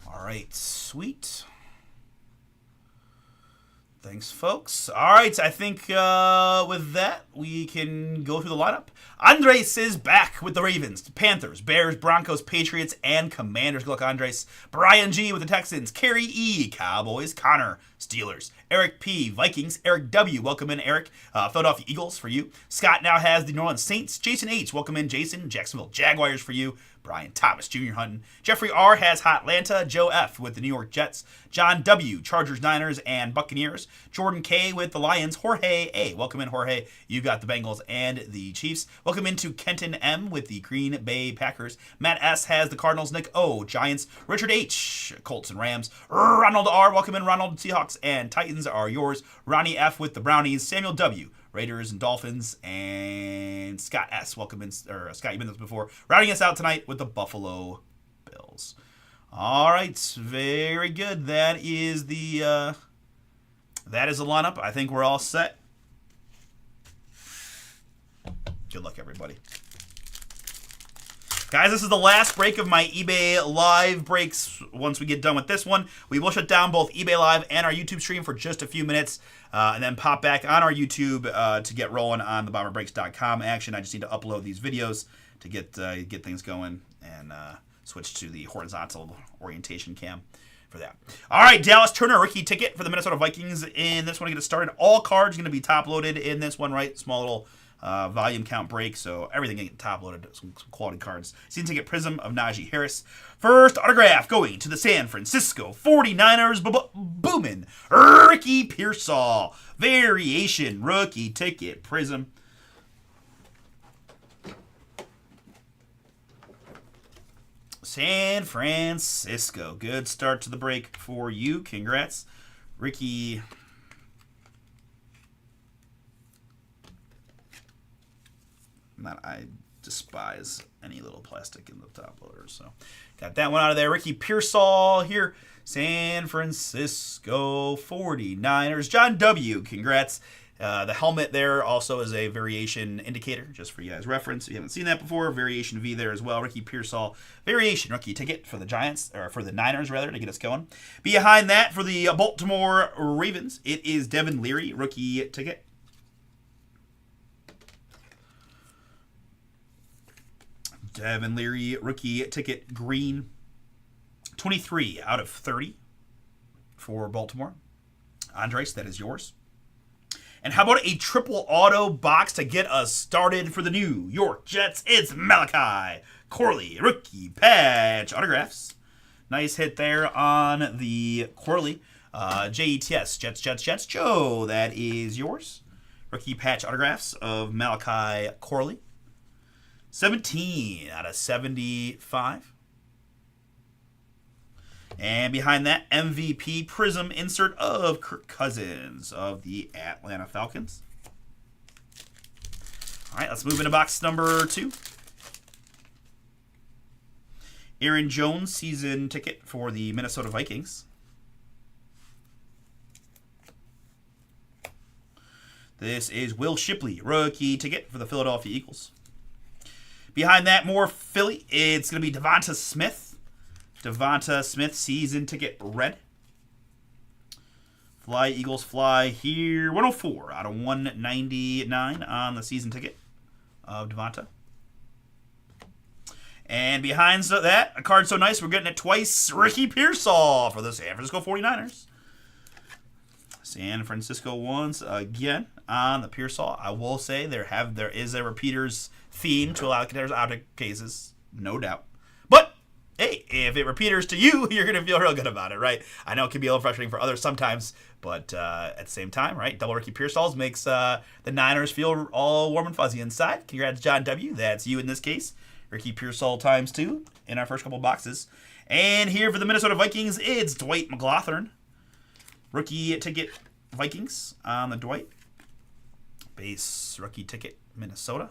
All right, sweet. Thanks, folks. All right, I think with that, we can go through the lineup. Andres is back with the Ravens, Panthers, Bears, Broncos, Patriots, and Commanders. Good luck, Andres. Brian G with the Texans, Kerry E, Cowboys, Connor, Steelers, Eric P, Vikings, Eric W, welcome in, Eric. Philadelphia Eagles for you. Scott now has the New Orleans Saints. Jason H, welcome in, Jason. Jacksonville Jaguars for you. Brian Thomas Jr. hunting. Jeffrey R has Hotlanta. Joe F with the New York Jets. John W, Chargers, Niners, and Buccaneers. Jordan K with the Lions. Jorge A, welcome in, Jorge. You got the Bengals and the Chiefs. Welcome into Kenton M with the Green Bay Packers. Matt S has the Cardinals. Nick O, Giants. Richard H, Colts and Rams. Ronald R, welcome in, Ronald. Seahawks and Titans are yours. Ronnie F with the Brownies. Samuel W, Raiders and Dolphins, and Scott S, welcome in, or Scott, you've been this before, rounding us out tonight with the Buffalo Bills. All right, very good. That is the lineup. I think we're all set. Good luck, everybody. Guys, this is the last break of my eBay Live breaks. Once we get done with this one, we will shut down both eBay Live and our YouTube stream for just a few minutes, and then pop back on our YouTube to get rolling on the BomberBreaks.com action. I just need to upload these videos to get things going and switch to the horizontal orientation cam for that. All right, Dallas Turner, rookie ticket for the Minnesota Vikings in this one to get us started. All cards going to be top loaded in this one, right? Small little volume count break, so everything getting top loaded. Some quality cards. Season ticket Prism of Najee Harris. First autograph going to the San Francisco 49ers. Boomin' Ricky Pearsall. Variation rookie ticket Prism. San Francisco. Good start to the break for you. Congrats, Ricky. I despise any little plastic in the top loaders. So got that one out of there. Ricky Pearsall here. San Francisco 49ers. John W, congrats. The helmet there also is a variation indicator, just for you guys' reference. If you haven't seen that before, variation V there as well. Ricky Pearsall, variation rookie ticket for the Giants, or for the Niners rather, to get us going. Behind that, for the Baltimore Ravens, it is Devin Leary, rookie ticket. Devin Leary, rookie ticket green. 23 out of 30 for Baltimore. Andres, that is yours. And how about a triple auto box to get us started for the New York Jets? It's Malachi Corley, rookie patch autographs. Nice hit there on the Corley. JETS, Jets. Joe, that is yours. Rookie patch autographs of Malachi Corley. 17 out of 75. And behind that, MVP Prism insert of Kirk Cousins of the Atlanta Falcons. All right, let's move into box number 2. Aaron Jones season ticket for the Minnesota Vikings. This is Will Shipley, rookie ticket for the Philadelphia Eagles. Behind that, more Philly. It's going to be Devonta Smith. Devonta Smith, season ticket red. Fly, Eagles, fly here. 104 out of 199 on the season ticket of Devonta. And behind that, a card so nice, we're getting it twice. Ricky Pearsall for the San Francisco 49ers. San Francisco once again on the Pearsall. I will say there is a repeaters theme to a lot of out of cases, no doubt. But hey, if it repeaters to you, you're gonna feel real good about it, right? I know it can be a little frustrating for others sometimes, but at the same time, right? Double Ricky Pearsall's makes the Niners feel all warm and fuzzy inside. Congrats, John W. That's you in this case. Ricky Pearsall times 2 in our first couple boxes. And here for the Minnesota Vikings, it's Dwight McLaughlin. Rookie ticket Vikings on the Dwight. Base rookie ticket Minnesota.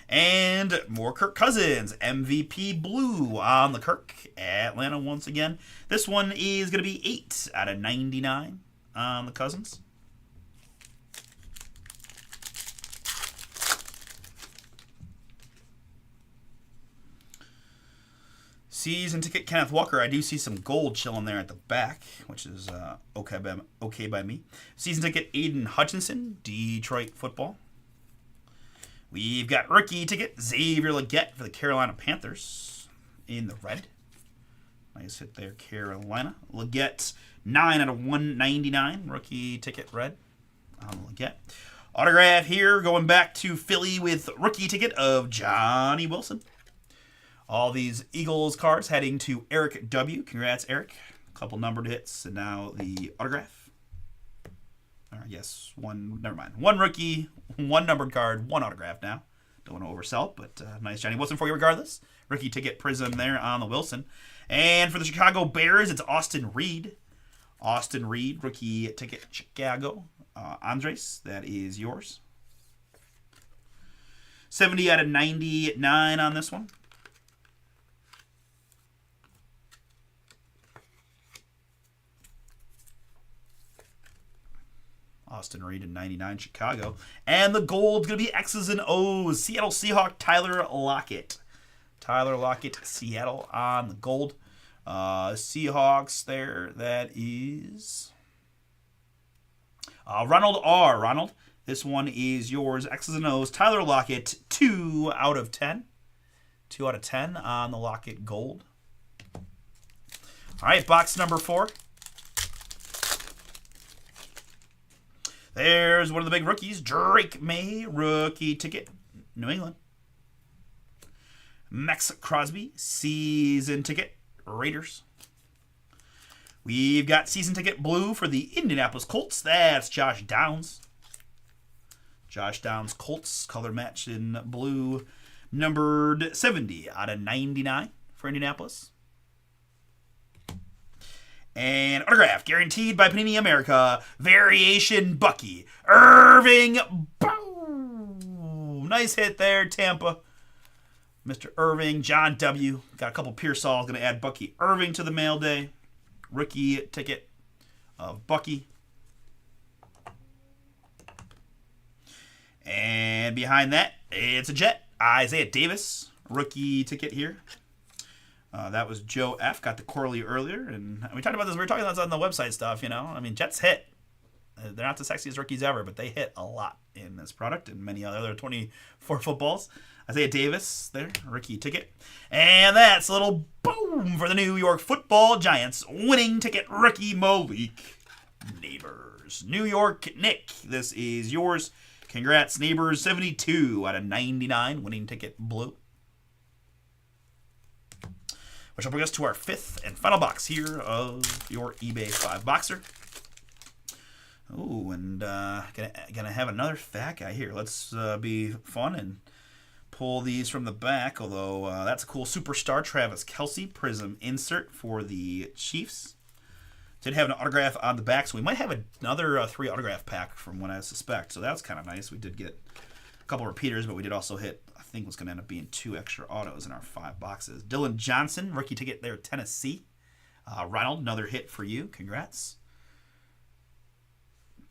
And more Kirk Cousins. MVP blue on the Kirk. Atlanta once again. This one is going to be 8 out of 99 on the Cousins. Season ticket Kenneth Walker. I do see some gold chilling there at the back, which is okay by me. Season ticket Aiden Hutchinson, Detroit football. We've got rookie ticket Xavier Legette for the Carolina Panthers in the red. Nice hit there, Carolina. Legette 9 out of 199. Rookie ticket red on Legette. Autograph here going back to Philly with rookie ticket of Johnny Wilson. All these Eagles cards heading to Eric W. Congrats, Eric. A couple numbered hits, and now the autograph. Yes, never mind. One rookie, one numbered card, one autograph now. Don't want to oversell, but nice Johnny Wilson for you regardless. Rookie ticket Prism there on the Wilson. And for the Chicago Bears, it's Austin Reed. Austin Reed, rookie ticket Chicago. Andres, that is yours. 70 out of 99 on this one. Austin Reed in 99, Chicago. And the gold's going to be X's and O's. Seattle Seahawk, Tyler Lockett. Tyler Lockett, Seattle on the gold. Seahawks there, that is Ronald R. Ronald, this one is yours. X's and O's. Tyler Lockett, 2 out of 10. 2 out of 10 on the Lockett gold. All right, box number 4. There's one of the big rookies, Drake May, rookie ticket, New England. Max Crosby, season ticket, Raiders. We've got season ticket blue for the Indianapolis Colts. That's Josh Downs. Josh Downs, Colts, color match in blue, numbered 70 out of 99 for Indianapolis. And autograph, guaranteed by Panini America, Variation Bucky, Irving, boom! Nice hit there, Tampa. Mr. Irving, John W. Got a couple Pearsall, going to add Bucky Irving to the mail day. Rookie ticket of Bucky. And behind that, it's a Jet, Isaiah Davis, rookie ticket here. That was Joe F. Got the Corley earlier, and we talked about this. We were talking about this on the website stuff, you know. I mean, Jets hit. They're not the sexiest rookies ever, but they hit a lot in this product and many other 24 footballs. Isaiah Davis there, rookie ticket. And that's a little boom for the New York Football Giants. Winning ticket, rookie Malik Neighbors. New York Nick, this is yours. Congrats, Neighbors. 72 out of 99. Winning ticket blue. Which will bring us to our 5th and final box here of your eBay 5-boxer. Ooh, and gonna have another fat guy here. Let's be fun and pull these from the back, although that's a cool superstar Travis Kelce Prism insert for the Chiefs. Did have an autograph on the back, so we might have another 3 autograph pack from what I suspect. So that's kind of nice. We did get a couple repeaters, but we did also hit, I think what's going to end up being 2 extra autos in our 5 boxes. Dylan Johnson, rookie ticket there, Tennessee. Ronald, another hit for you. Congrats.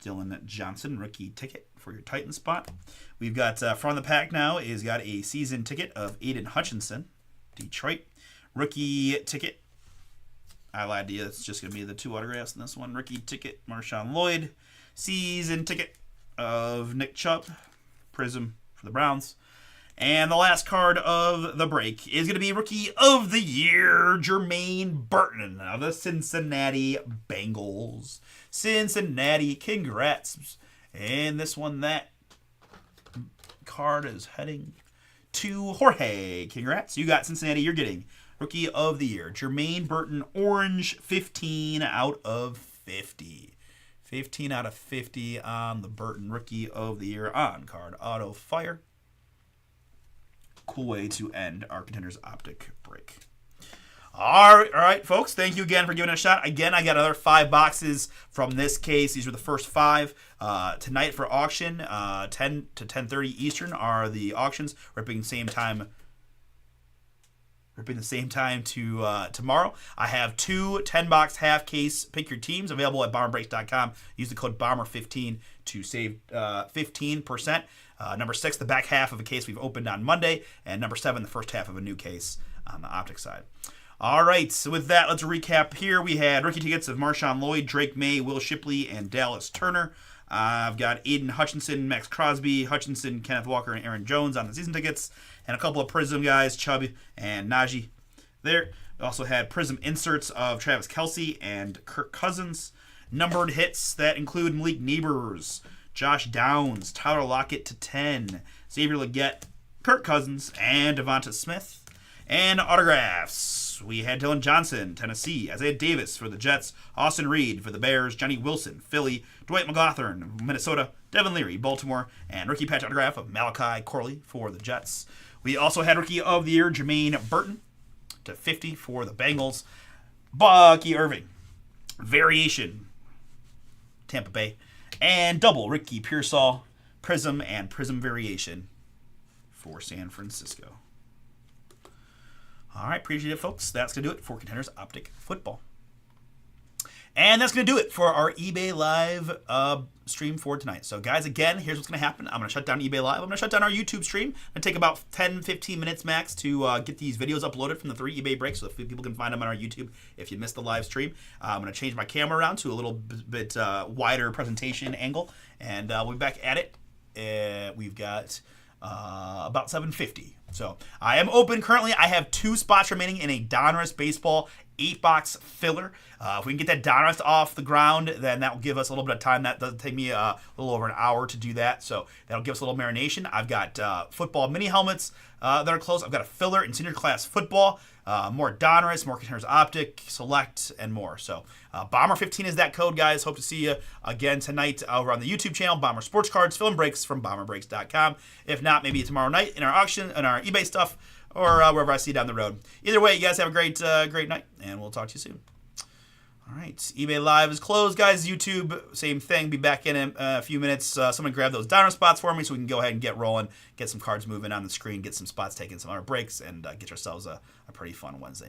Dylan Johnson, rookie ticket for your Titan spot. We've got, from the pack now, is got a season ticket of Aiden Hutchinson, Detroit. Rookie ticket. I lied to you. It's just going to be the 2 autographs in this one. Rookie ticket, Marshawn Lloyd. Season ticket of Nick Chubb, Prism for the Browns. And the last card of the break is going to be Rookie of the Year, Jermaine Burton of the Cincinnati Bengals. Cincinnati, congrats. And this one, that card is heading to Jorge. Congrats. You got Cincinnati. You're getting Rookie of the Year, Jermaine Burton, orange, 15 out of 50. 15 out of 50 on the Burton Rookie of the Year on card auto fire. Cool way to end our Contenders Optic break. All right, folks. Thank you again for giving it a shot. Again, I got another 5 boxes from this case. These were the first 5. Tonight for auction, 10 to 10:30 Eastern are the auctions. Ripping the same time to tomorrow. I have 2 10-box half case pick your teams available at bomberbreaks.com. Use the code BOMBER15 to save 15%. Number 6, the back half of a case we've opened on Monday, and number 7, the first half of a new case on the optic side. All right, so with that, let's recap here. We had rookie tickets of Marshawn Lloyd, Drake May, Will Shipley, and Dallas Turner. I've got Aiden Hutchinson, Max Crosby, Hutchinson, Kenneth Walker, and Aaron Jones on the season tickets, and a couple of Prism guys, Chubb and Najee there. We also had Prism inserts of Travis Kelce and Kirk Cousins. Numbered hits that include Malik Neighbors, Josh Downs, Tyler Lockett to 10, Xavier Legette, Kirk Cousins, and Devonta Smith. And autographs. We had Dylan Johnson, Tennessee, Isaiah Davis for the Jets, Austin Reed for the Bears, Johnny Wilson, Philly, Dwight McGlothern, Minnesota, Devin Leary, Baltimore, and rookie patch autograph of Malachi Corley for the Jets. We also had Rookie of the Year, Jermaine Burton to 50 for the Bengals, Bucky Irving, Variation, Tampa Bay, and double Ricky Pearsall, Prism, and Prism Variation for San Francisco. All right, appreciate it, folks. That's going to do it for Contenders Optic Football. And that's going to do it for our eBay Live stream for tonight. So, guys, again, here's what's going to happen. I'm going to shut down eBay Live. I'm going to shut down our YouTube stream. It's going to take about 10, 15 minutes max to get these videos uploaded from the 3 eBay breaks so that people can find them on our YouTube if you missed the live stream. I'm going to change my camera around to a little bit wider presentation angle, and we'll be back at it. We've got about 7:50. So I am open currently. I have 2 spots remaining in a Donruss Baseball 8-box filler. If we can get that Donruss off the ground, then that will give us a little bit of time. That does take me a little over an hour to do that, so that'll give us a little marination. I've got football mini helmets that are close. I've got a filler in senior class football, more Donruss, more Contenders Optic, Select, and more. So Bomber15 is that code, guys. Hope to see you again tonight over on the YouTube channel, Bomber Sports Cards, Film Breaks from BomberBreaks.com. If not, maybe tomorrow night in our auction and our eBay stuff, or wherever I see you down the road. Either way, you guys have a great night, and we'll talk to you soon. All right, eBay Live is closed, guys. YouTube, same thing. Be back in a few minutes. Someone grab those diner spots for me so we can go ahead and get rolling, get some cards moving on the screen, get some spots taken, some other breaks, and get ourselves a pretty fun Wednesday night.